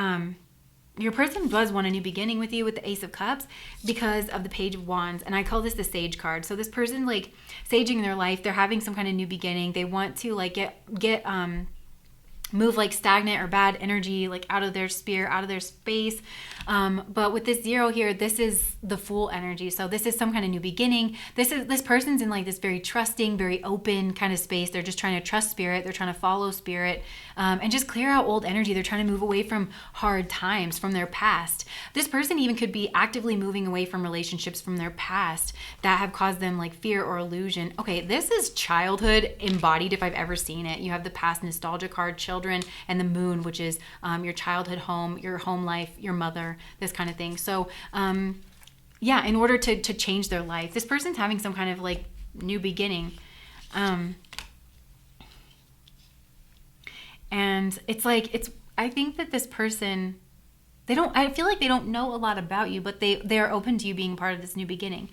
your person does want a new beginning with you with the Ace of Cups because of the Page of Wands. And I call this the Sage card. So this person like saging their life, they're having some kind of new beginning. They want to like get move like stagnant or bad energy like out of their sphere, out of their space. But with this 0 here, this is the Fool energy. So this is some kind of new beginning. This person's in like this very trusting, very open kind of space. They're just trying to trust spirit. They're trying to follow spirit, and just clear out old energy. They're trying to move away from hard times, from their past. This person even could be actively moving away from relationships from their past that have caused them like fear or illusion. Okay, this is childhood embodied if I've ever seen it. You have the past nostalgia card, children, and the moon, which is your childhood home, your home life, your mother, this kind of thing. So yeah, in order to change their life, this person's having some kind of like new beginning. And it's like, I think that this person, I feel like they don't know a lot about you, but they are open to you being part of this new beginning.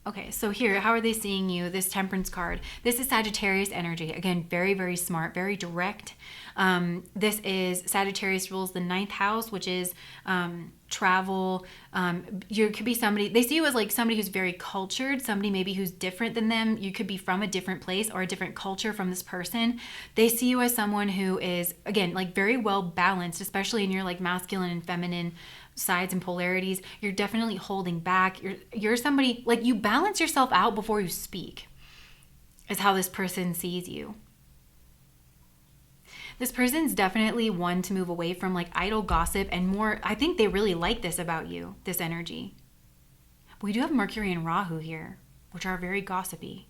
Okay, so here, how are they seeing you? This Temperance card. This is Sagittarius energy. Again, very, very smart, very direct. This is Sagittarius rules the 9th house, which is travel. You could be somebody, they see you as like somebody who's very cultured, somebody maybe who's different than them. You could be from a different place or a different culture from this person. They see you as someone who is, again, like very well balanced, especially in your like masculine and feminine sides and polarities. You're definitely holding back. You're somebody, like you balance yourself out before you speak, is how this person sees you. This person's definitely one to move away from like idle gossip and more. I think they really like this about you, this energy. We do have Mercury and Rahu here, which are very gossipy.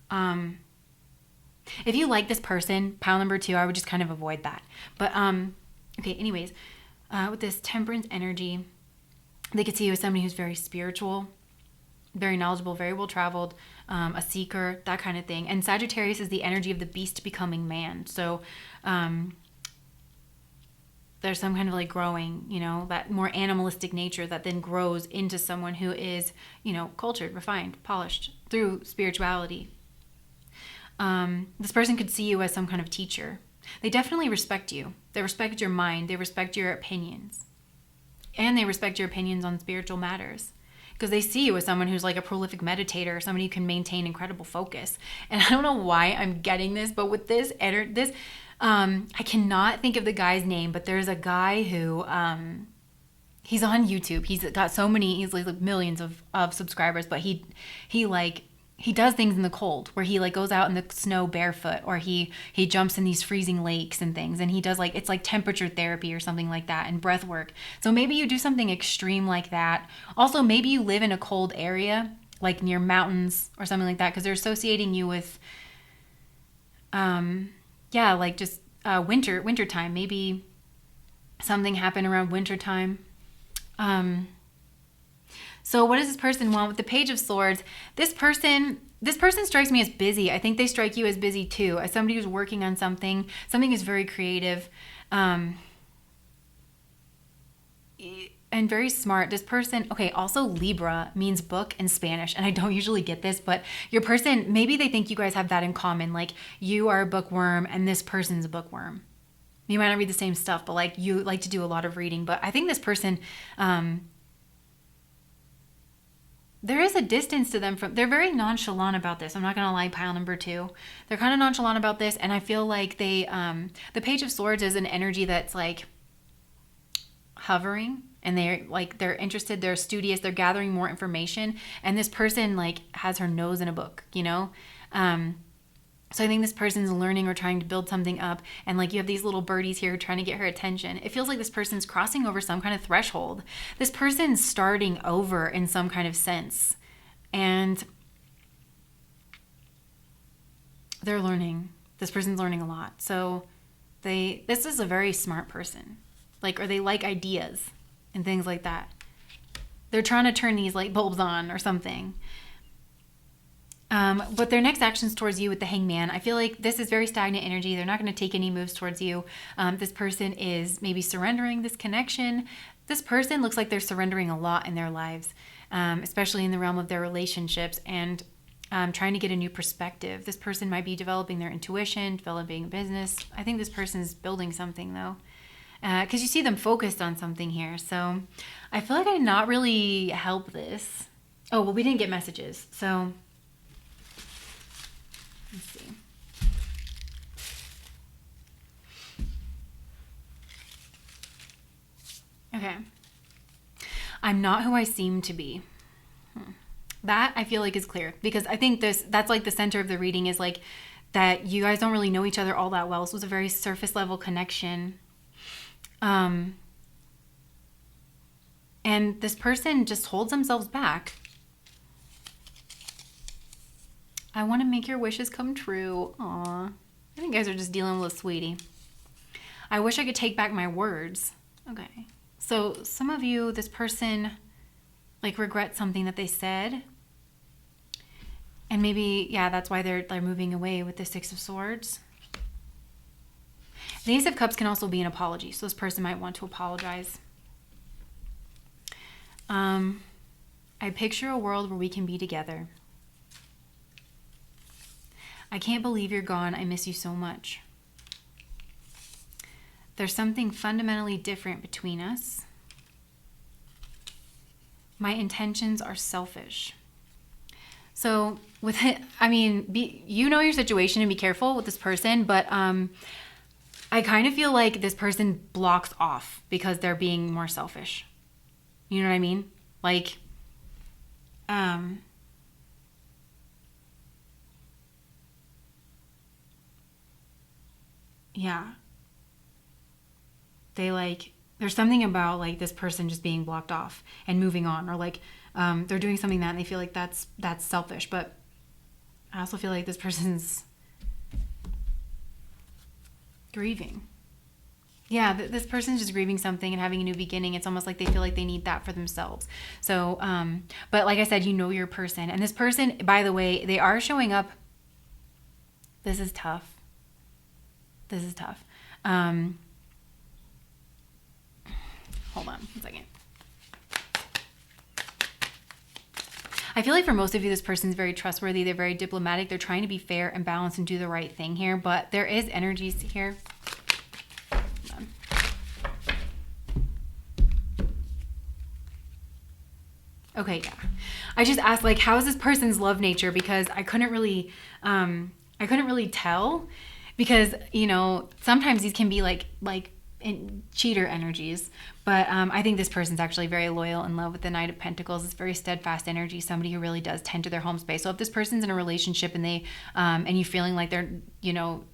If you like this person, pile number 2, I would just kind of avoid that. But okay, anyways, with this Temperance energy, they could see you as somebody who's very spiritual, very knowledgeable, very well traveled, a seeker, that kind of thing. And Sagittarius is the energy of the beast becoming man. So there's some kind of like growing, that more animalistic nature that then grows into someone who is, cultured, refined, polished through spirituality. This person could see you as some kind of teacher. They definitely respect you. They respect your mind. They respect your opinions. And they respect your opinions on spiritual matters. Because they see you as someone who's like a prolific meditator, somebody who can maintain incredible focus. And I don't know why I'm getting this, but with this, I cannot think of the guy's name, but there's a guy who, he's on YouTube. He's got he's like millions of subscribers, but he does things in the cold where he like goes out in the snow barefoot, or he jumps in these freezing lakes and things, and he does like, it's like temperature therapy or something like that, and breath work. So maybe you do something extreme like that. Also, maybe you live in a cold area like near mountains or something like that, because they're associating you with like just winter time. Maybe something happened around winter time. So what does this person want with the Page of Swords? This person strikes me as busy. I think they strike you as busy too, as somebody who's working on something who's very creative, and very smart. This person, okay, also Libra means book in Spanish, and I don't usually get this, but your person, maybe they think you guys have that in common. Like you are a bookworm and this person's a bookworm. You might not read the same stuff, but like you like to do a lot of reading. But I think this person, there is a distance to them they're very nonchalant about this. I'm not going to lie, pile number 2. They're kind of nonchalant about this, and I feel like the Page of Swords is an energy that's like hovering, and they're interested, they're studious, they're gathering more information, and this person like has her nose in a book, So I think this person's learning or trying to build something up, and like you have these little birdies here trying to get her attention. It feels like this person's crossing over some kind of threshold. This person's starting over in some kind of sense, and they're learning. This person's learning a lot. So this is a very smart person, or they like ideas and things like that. They're trying to turn these light bulbs on or something. But their next actions towards you with the Hangman, I feel like this is very stagnant energy. They're not going to take any moves towards you. This person is maybe surrendering this connection. This person looks like they're surrendering a lot in their lives, especially in the realm of their relationships. And trying to get a new perspective. This person might be developing their intuition, developing a business. I think this person is building something though, because you see them focused on something here. So I feel like I did not really help this. Oh, well, we didn't get messages. So let's see. Okay. I'm not who I seem to be. That I feel like is clear, because I think that's like the center of the reading, is like that you guys don't really know each other all that well. So it's a very surface level connection. And this person just holds themselves back. I want to make your wishes come true. Aw. I think you guys are just dealing with a sweetie. I wish I could take back my words. Okay. So some of you, this person like regrets something that they said. And maybe, yeah, that's why they're moving away with the Six of Swords. The Ace of Cups can also be an apology. So this person might want to apologize. I picture a world where we can be together. I can't believe you're gone. I miss you so much. There's something fundamentally different between us. My intentions are selfish. So with it, I mean, you know your situation and be careful with this person, but I kind of feel like this person blocks off because they're being more selfish. You know what I mean? Like, yeah. They like, there's something about like this person just being blocked off and moving on, or like they're doing something that and they feel like that's selfish. But I also feel like this person's grieving. Yeah, this person's just grieving something and having a new beginning. It's almost like they feel like they need that for themselves. So, but like I said, you know your person. And this person, by the way, they are showing up. This is tough. This is tough. Hold on 1 second. I feel like for most of you, this person's very trustworthy. They're very diplomatic. They're trying to be fair and balanced and do the right thing here. But there is energies here. Hold on. Okay, yeah. I just asked, like, how is this person's love nature? Because I couldn't really tell. Because, you know, sometimes these can be like cheater energies, but I think this person's actually very loyal, in love with the Knight of Pentacles. It's very steadfast energy, somebody who really does tend to their home space. So if this person's in a relationship and they and you feeling like they're, you know,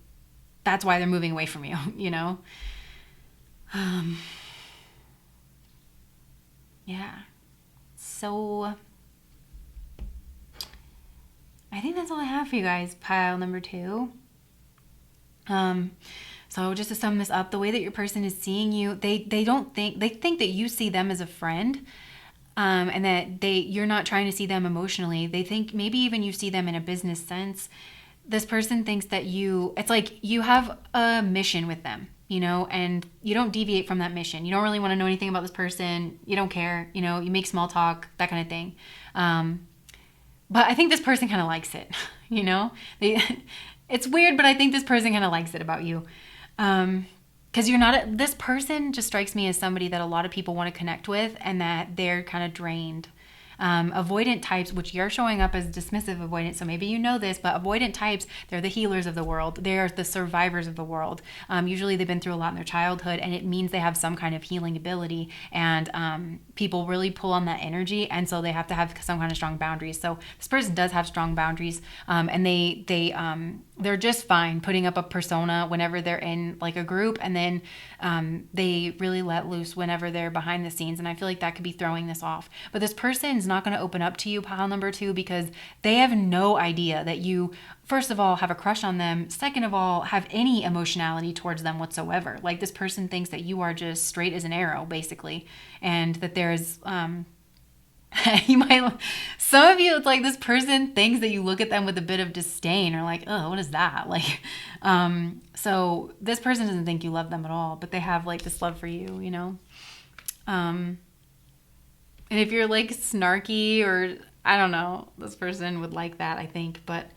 that's why they're moving away from you, you know. Yeah. So I think that's all I have for you guys, pile number 2. So just to sum this up, the way that your person is seeing you, they think that you see them as a friend, and that you're not trying to see them emotionally. They think maybe even you see them in a business sense. This person thinks that it's like you have a mission with them, you know, and you don't deviate from that mission. You don't really want to know anything about this person. You don't care, you know, you make small talk, that kind of thing. But I think this person kind of likes it, you know, it's weird, but I think this person kind of likes it about you. Because this person just strikes me as somebody that a lot of people want to connect with, and that they're kind of drained. Avoidant types, which you're showing up as dismissive avoidant, so maybe you know this, but avoidant types, they're the healers of the world. They're the survivors of the world. Usually they've been through a lot in their childhood, and it means they have some kind of healing ability, and people really pull on that energy, and so they have to have some kind of strong boundaries. So this person does have strong boundaries, and they're just fine putting up a persona whenever they're in like a group, and then they really let loose whenever they're behind the scenes, and I feel like that could be throwing this off. But this person's not going to open up to you, pile number 2, because they have no idea that you, first of all, have a crush on them, second of all, have any emotionality towards them whatsoever. Like, this person thinks that you are just straight as an arrow, basically, and that there's some of you, it's like this person thinks that you look at them with a bit of disdain, or like, oh, what is that? Like, so this person doesn't think you love them at all, but they have like this love for you, you know? And if you're like snarky, or I don't know. This person would like that, I think. But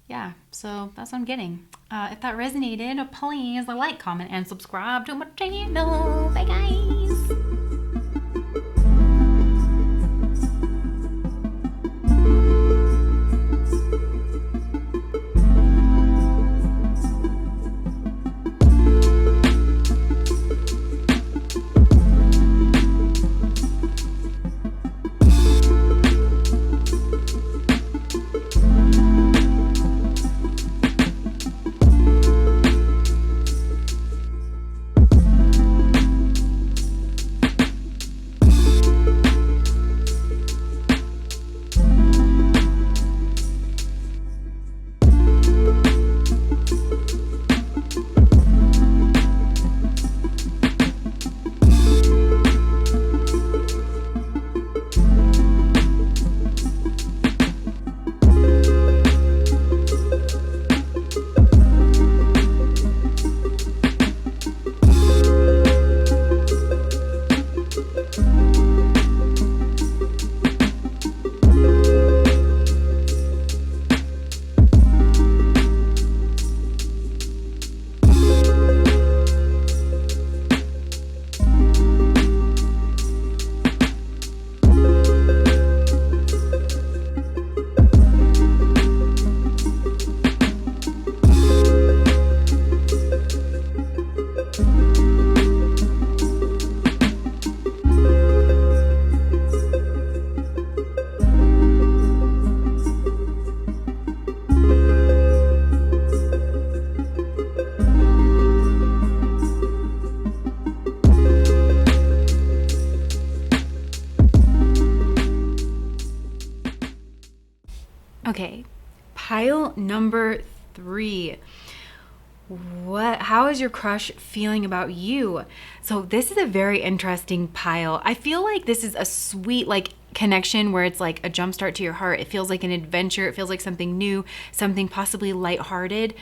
yeah, so that's what I'm getting. If that resonated, please like, comment, and subscribe to my channel. Bye, guys. Okay, pile number 3. How is your crush feeling about you? So this is a very interesting pile. I feel like this is a sweet connection where it's like a jump start to your heart. It feels like an adventure. It feels like something new, something possibly lighthearted.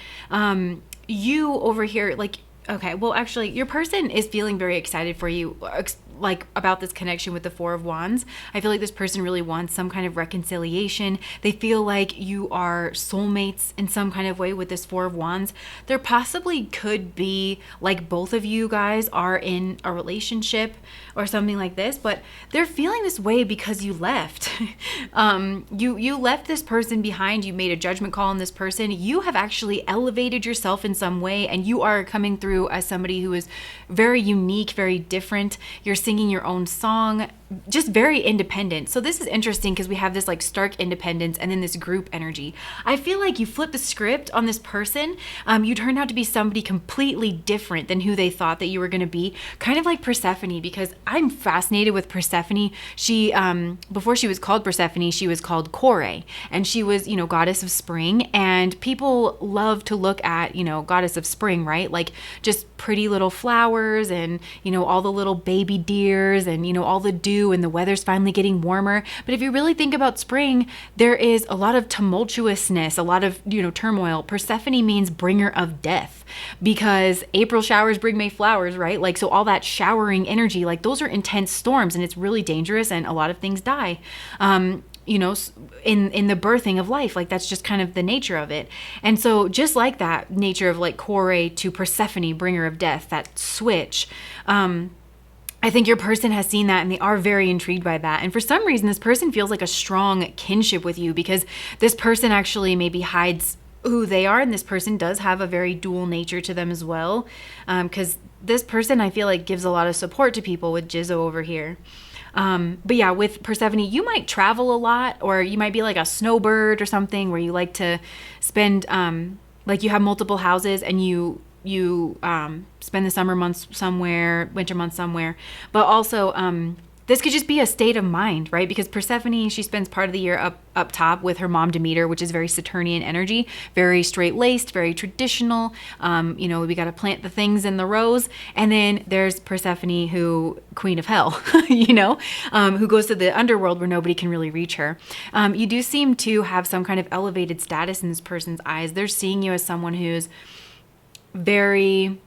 You over here, okay, well, actually, your person is feeling very excited for you, about this connection with the Four of Wands. I feel like this person really wants some kind of reconciliation. They feel like you are soulmates in some kind of way with this Four of Wands. There possibly could be both of you guys are in a relationship or something like this, but they're feeling this way because you left. You left this person behind. You made a judgment call on this person. You have actually elevated yourself in some way, and you are coming through as somebody who is very unique, very different. You're singing your own song, just very independent. So this is interesting because we have this stark independence and then this group energy. I feel like you flipped the script on this person. You turned out to be somebody completely different than who they thought that you were going to be. Kind of like Persephone, because I'm fascinated with Persephone. She, before she was called Persephone, she was called Kore, and she was, goddess of spring. And people love to look at, goddess of spring, right? Just pretty little flowers and, all the little baby deers and, all the dew and the weather's finally getting warmer. But if you really think about spring, there is a lot of tumultuousness, a lot of, turmoil. Persephone means bringer of death because April showers bring May flowers, right? So all that showering energy, those are intense storms and it's really dangerous and a lot of things die. In the birthing of life, that's just kind of the nature of it. And so just like that nature of Kore to Persephone, bringer of death, that switch, I think your person has seen that and they are very intrigued by that. And for some reason, this person feels like a strong kinship with you because this person actually maybe hides who they are. And this person does have a very dual nature to them as well. Because this person, I feel like, gives a lot of support to people with Jizzo over here. But yeah, with Persephone, you might travel a lot, or you might be like a snowbird or something where you like to spend, you have multiple houses and you spend the summer months somewhere, winter months somewhere, but also, this could just be a state of mind, right? Because Persephone, she spends part of the year up top with her mom Demeter, which is very Saturnian energy, very straight-laced, very traditional. We got to plant the things in the rows. And then there's Persephone, who queen of hell, who goes to the underworld where nobody can really reach her. You do seem to have some kind of elevated status in this person's eyes. They're seeing you as someone who's very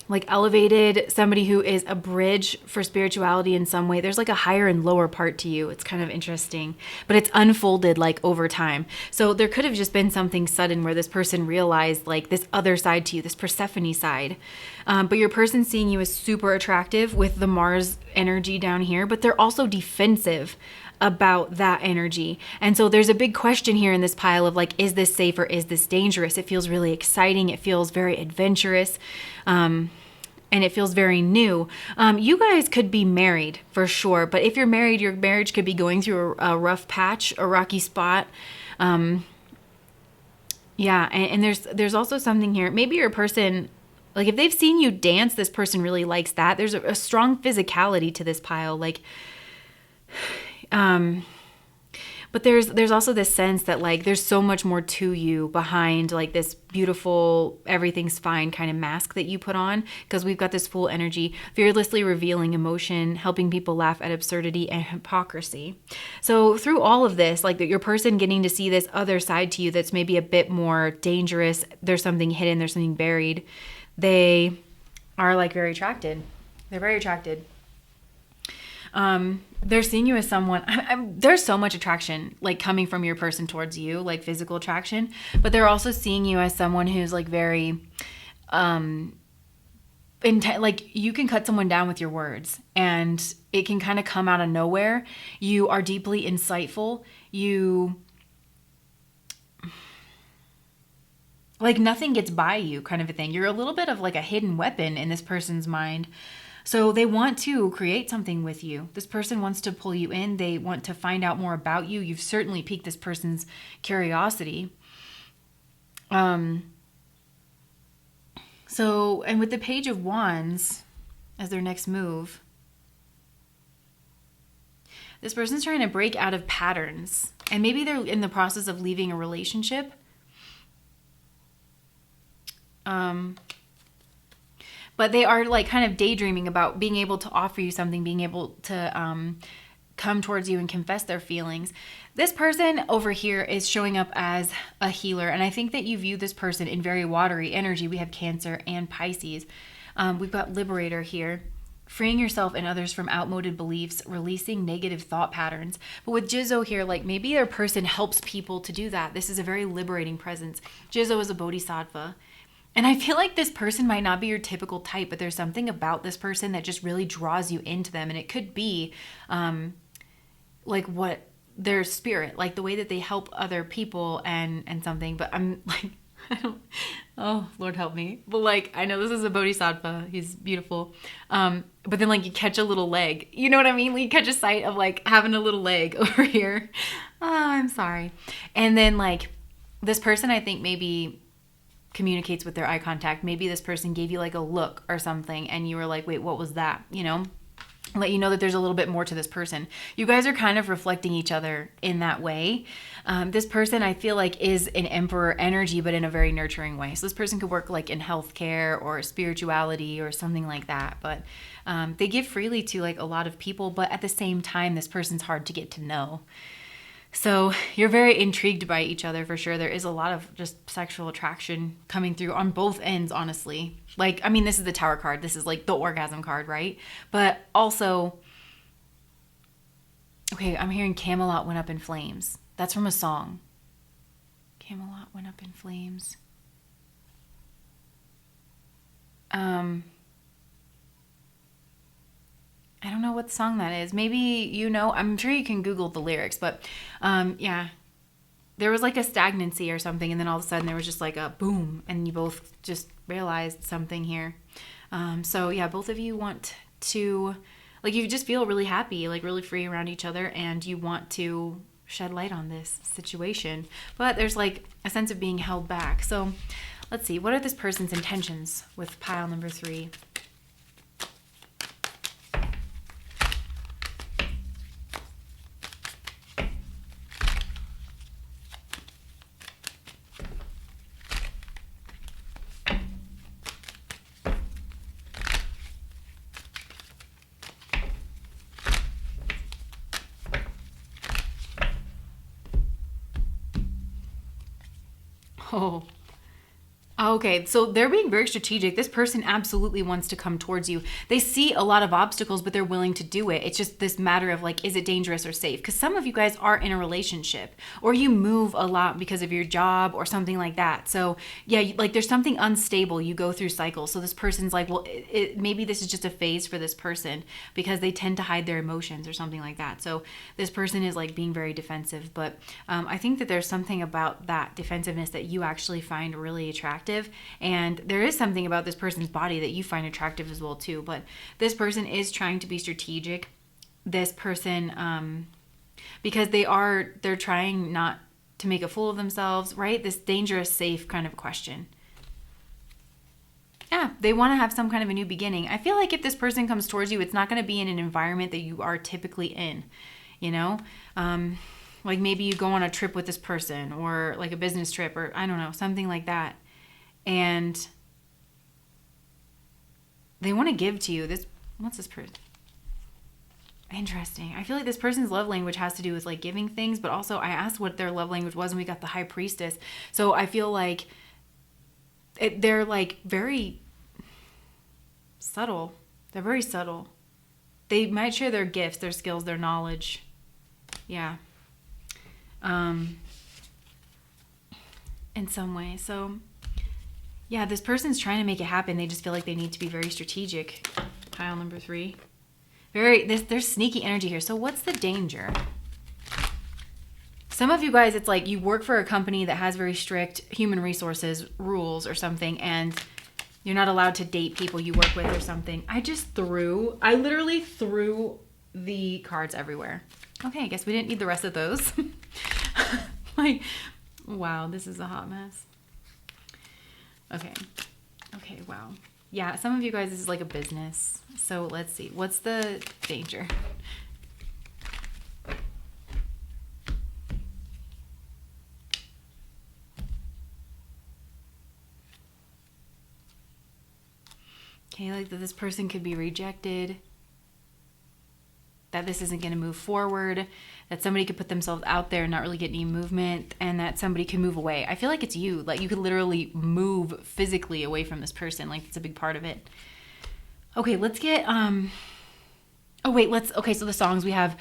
like elevated, somebody who is a bridge for spirituality in some way. There's like a higher and lower part to you. It's kind of interesting, but it's unfolded like over time. So there could have just been something sudden where this person realized like this other side to you, this Persephone side. But your person seeing you as super attractive with the Mars energy down here, but they're also defensive about that energy. And so there's a big question here in this pile of like, is this safe or is this dangerous? It feels really exciting. It feels very adventurous. And it feels very new. You guys could be married for sure, but if you're married, your marriage could be going through a rough patch, a rocky spot. Yeah, and there's also something here. Maybe your person, like if they've seen you dance, this person really likes that. There's a strong physicality to this pile, like. But there's also this sense that like there's so much more to you behind like this beautiful everything's fine kind of mask that you put on, because we've got this full energy, fearlessly revealing emotion, helping people laugh at absurdity and hypocrisy. So through all of this, like your person getting to see this other side to you that's maybe a bit more dangerous, there's something hidden, there's something buried, they are like very attracted. They're very attracted. They're seeing you as someone, there's so much attraction like coming from your person towards you, like physical attraction, but they're also seeing you as someone who's like very, like you can cut someone down with your words and it can kind of come out of nowhere. You are deeply insightful. You, like nothing gets by you kind of a thing. You're a little bit of like a hidden weapon in this person's mind. So they want to create something with you. This person wants to pull you in. They want to find out more about you. You've certainly piqued this person's curiosity. So, and with the Page of Wands as their next move, this person's trying to break out of patterns. And maybe they're in the process of leaving a relationship. But they are like kind of daydreaming about being able to offer you something, being able to come towards you and confess their feelings. This person over here is showing up as a healer. And I think that you view this person in very watery energy. We have Cancer and Pisces. We've got Liberator here. Freeing yourself and others from outmoded beliefs, releasing negative thought patterns. But with Jizzo here, like maybe their person helps people to do that. This is a very liberating presence. Jizzo is a bodhisattva. And I feel like this person might not be your typical type, but there's something about this person that just really draws you into them. And it could be like what their spirit, like the way that they help other people and something. But I'm like, I don't, oh, Lord help me. But like, I know this is a bodhisattva. He's beautiful. But then like you catch a little leg. You know what I mean? Like, you catch a sight of like having a little leg over here. Oh, I'm sorry. And then like this person, I think maybe communicates with their eye contact. Maybe this person gave you like a look or something and you were like, wait, what was that? You know, let you know that there's a little bit more to this person. You guys are kind of reflecting each other in that way. This person I feel like is an emperor energy, but in a very nurturing way. So this person could work like in healthcare or spirituality or something like that. But they give freely to like a lot of people, but at the same time, this person's hard to get to know. So you're very intrigued by each other for sure. There is a lot of just sexual attraction coming through on both ends, honestly. Like, I mean, this is the Tower card. This is like the orgasm card, right? But also, okay, I'm hearing Camelot went up in flames. That's from a song. Camelot went up in flames. I don't know what song that is. Maybe you know. I'm sure you can Google the lyrics, but yeah. There was like a stagnancy or something, and then all of a sudden there was just like a boom, and you both just realized something here. So yeah, both of you want to, like, you just feel really happy, like really free around each other, and you want to shed light on this situation. But there's like a sense of being held back. So let's see, what are this person's intentions with pile number 3? Oh Okay, so they're being very strategic. This person absolutely wants to come towards you. They see a lot of obstacles, but they're willing to do it. It's just this matter of like, is it dangerous or safe? Because some of you guys are in a relationship, or you move a lot because of your job or something like that. So yeah, like there's something unstable. You go through cycles. So this person's like, well, maybe this is just a phase for this person because they tend to hide their emotions or something like that. So this person is like being very defensive. But I think that there's something about that defensiveness that you actually find really attractive. And there is something about this person's body that you find attractive as well too. But this person is trying to be strategic. This person, because they're trying not to make a fool of themselves, right? This dangerous, safe kind of question. Yeah, they want to have some kind of a new beginning. I feel like if this person comes towards you, it's not going to be in an environment that you are typically in, you know? Like maybe you go on a trip with this person, or like a business trip, or I don't know, something like that. And they want to give to you. What's this person? Interesting. I feel like this person's love language has to do with like giving things, but also I asked what their love language was and we got the High Priestess. So I feel like they're like very subtle. They're very subtle. They might share their gifts, their skills, their knowledge. Yeah. In some way. So yeah, this person's trying to make it happen. They just feel like they need to be very strategic. Pile number 3. There's sneaky energy here. So what's the danger? Some of you guys, it's like you work for a company that has very strict human resources rules or something, and you're not allowed to date people you work with or something. I literally threw the cards everywhere. Okay, I guess we didn't need the rest of those. Like, wow, this is a hot mess. Okay, wow. Yeah, some of you guys, this is like a business. So let's see. What's the danger? Okay, like that this person could be rejected, that this isn't going to move forward, that somebody could put themselves out there and not really get any movement, and that somebody can move away. I feel like it's you. Like you could literally move physically away from this person. Like it's a big part of it. Okay, let's get so the songs we have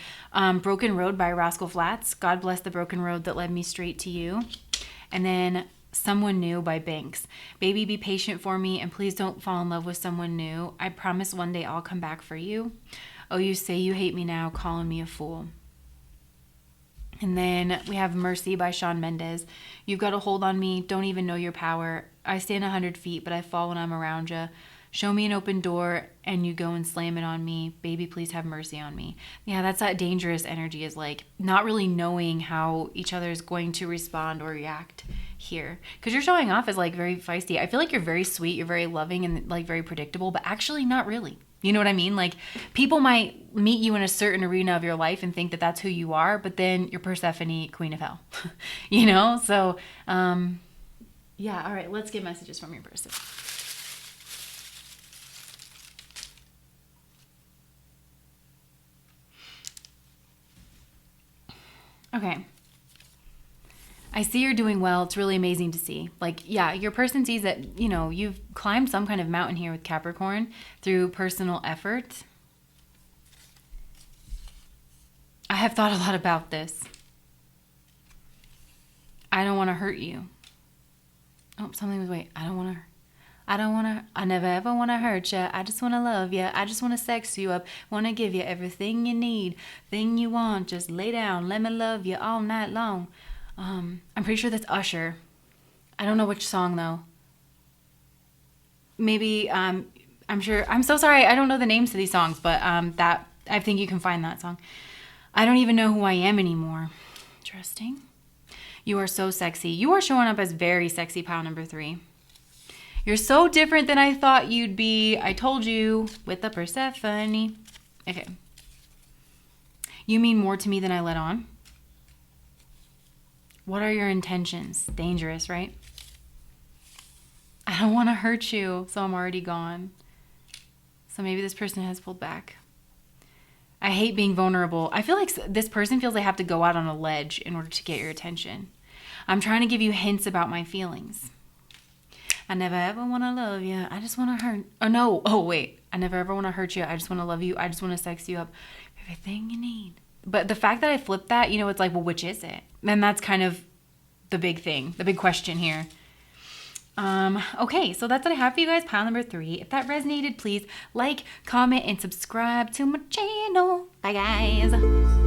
Broken Road by Rascal Flatts, God Bless the Broken Road That Led Me Straight to You, and then Someone New by Banks. Baby, be patient for me and please don't fall in love with someone new. I promise one day I'll come back for you. Oh, you say you hate me now, calling me a fool. And then we have Mercy by Shawn Mendes. You've got a hold on me, don't even know your power. I stand 100 feet, but I fall when I'm around you. Show me an open door and you go and slam it on me. Baby, please have mercy on me. Yeah, that's that dangerous energy, is like not really knowing how each other is going to respond or react here. Because you're showing off as like very feisty. I feel like you're very sweet, you're very loving and like very predictable, but actually not really. You know what I mean? Like people might meet you in a certain arena of your life and think that that's who you are, but then you're Persephone, Queen of Hell. You know? So, yeah. All right. Let's get messages from your person. Okay. I see you're doing well. It's really amazing to see. Like, yeah, your person sees that, you know, you've climbed some kind of mountain here with Capricorn through personal effort. I have thought a lot about this. I don't want to hurt you. Oh, something was, wait, I never ever want to hurt you. I just want to love you. I just want to sex you up. Want to give you everything you need, thing you want. Just lay down. Let me love you all night long. I'm pretty sure that's Usher. I don't know which song though. Maybe, I'm sure, I'm so sorry. I don't know the names to these songs, but, that, I think you can find that song. I don't even know who I am anymore. Interesting. You are so sexy. You are showing up as very sexy, pile number 3. You're so different than I thought you'd be. I told you with the Persephone. Okay. You mean more to me than I let on. What are your intentions? Dangerous, right? I don't want to hurt you, so I'm already gone. So maybe this person has pulled back. I hate being vulnerable. I feel like this person feels they have to go out on a ledge in order to get your attention. I'm trying to give you hints about my feelings. I never ever want to love you. I just want to hurt. Oh, no. Oh, wait. I never ever want to hurt you. I just want to love you. I just want to sex you up. Everything you need. But the fact that I flipped that, you know, it's like, well, which is it? And that's kind of the big thing, the big question here. Okay, so that's what I have for you guys. Pile number 3. If that resonated, please like, comment, and subscribe to my channel. Bye, guys.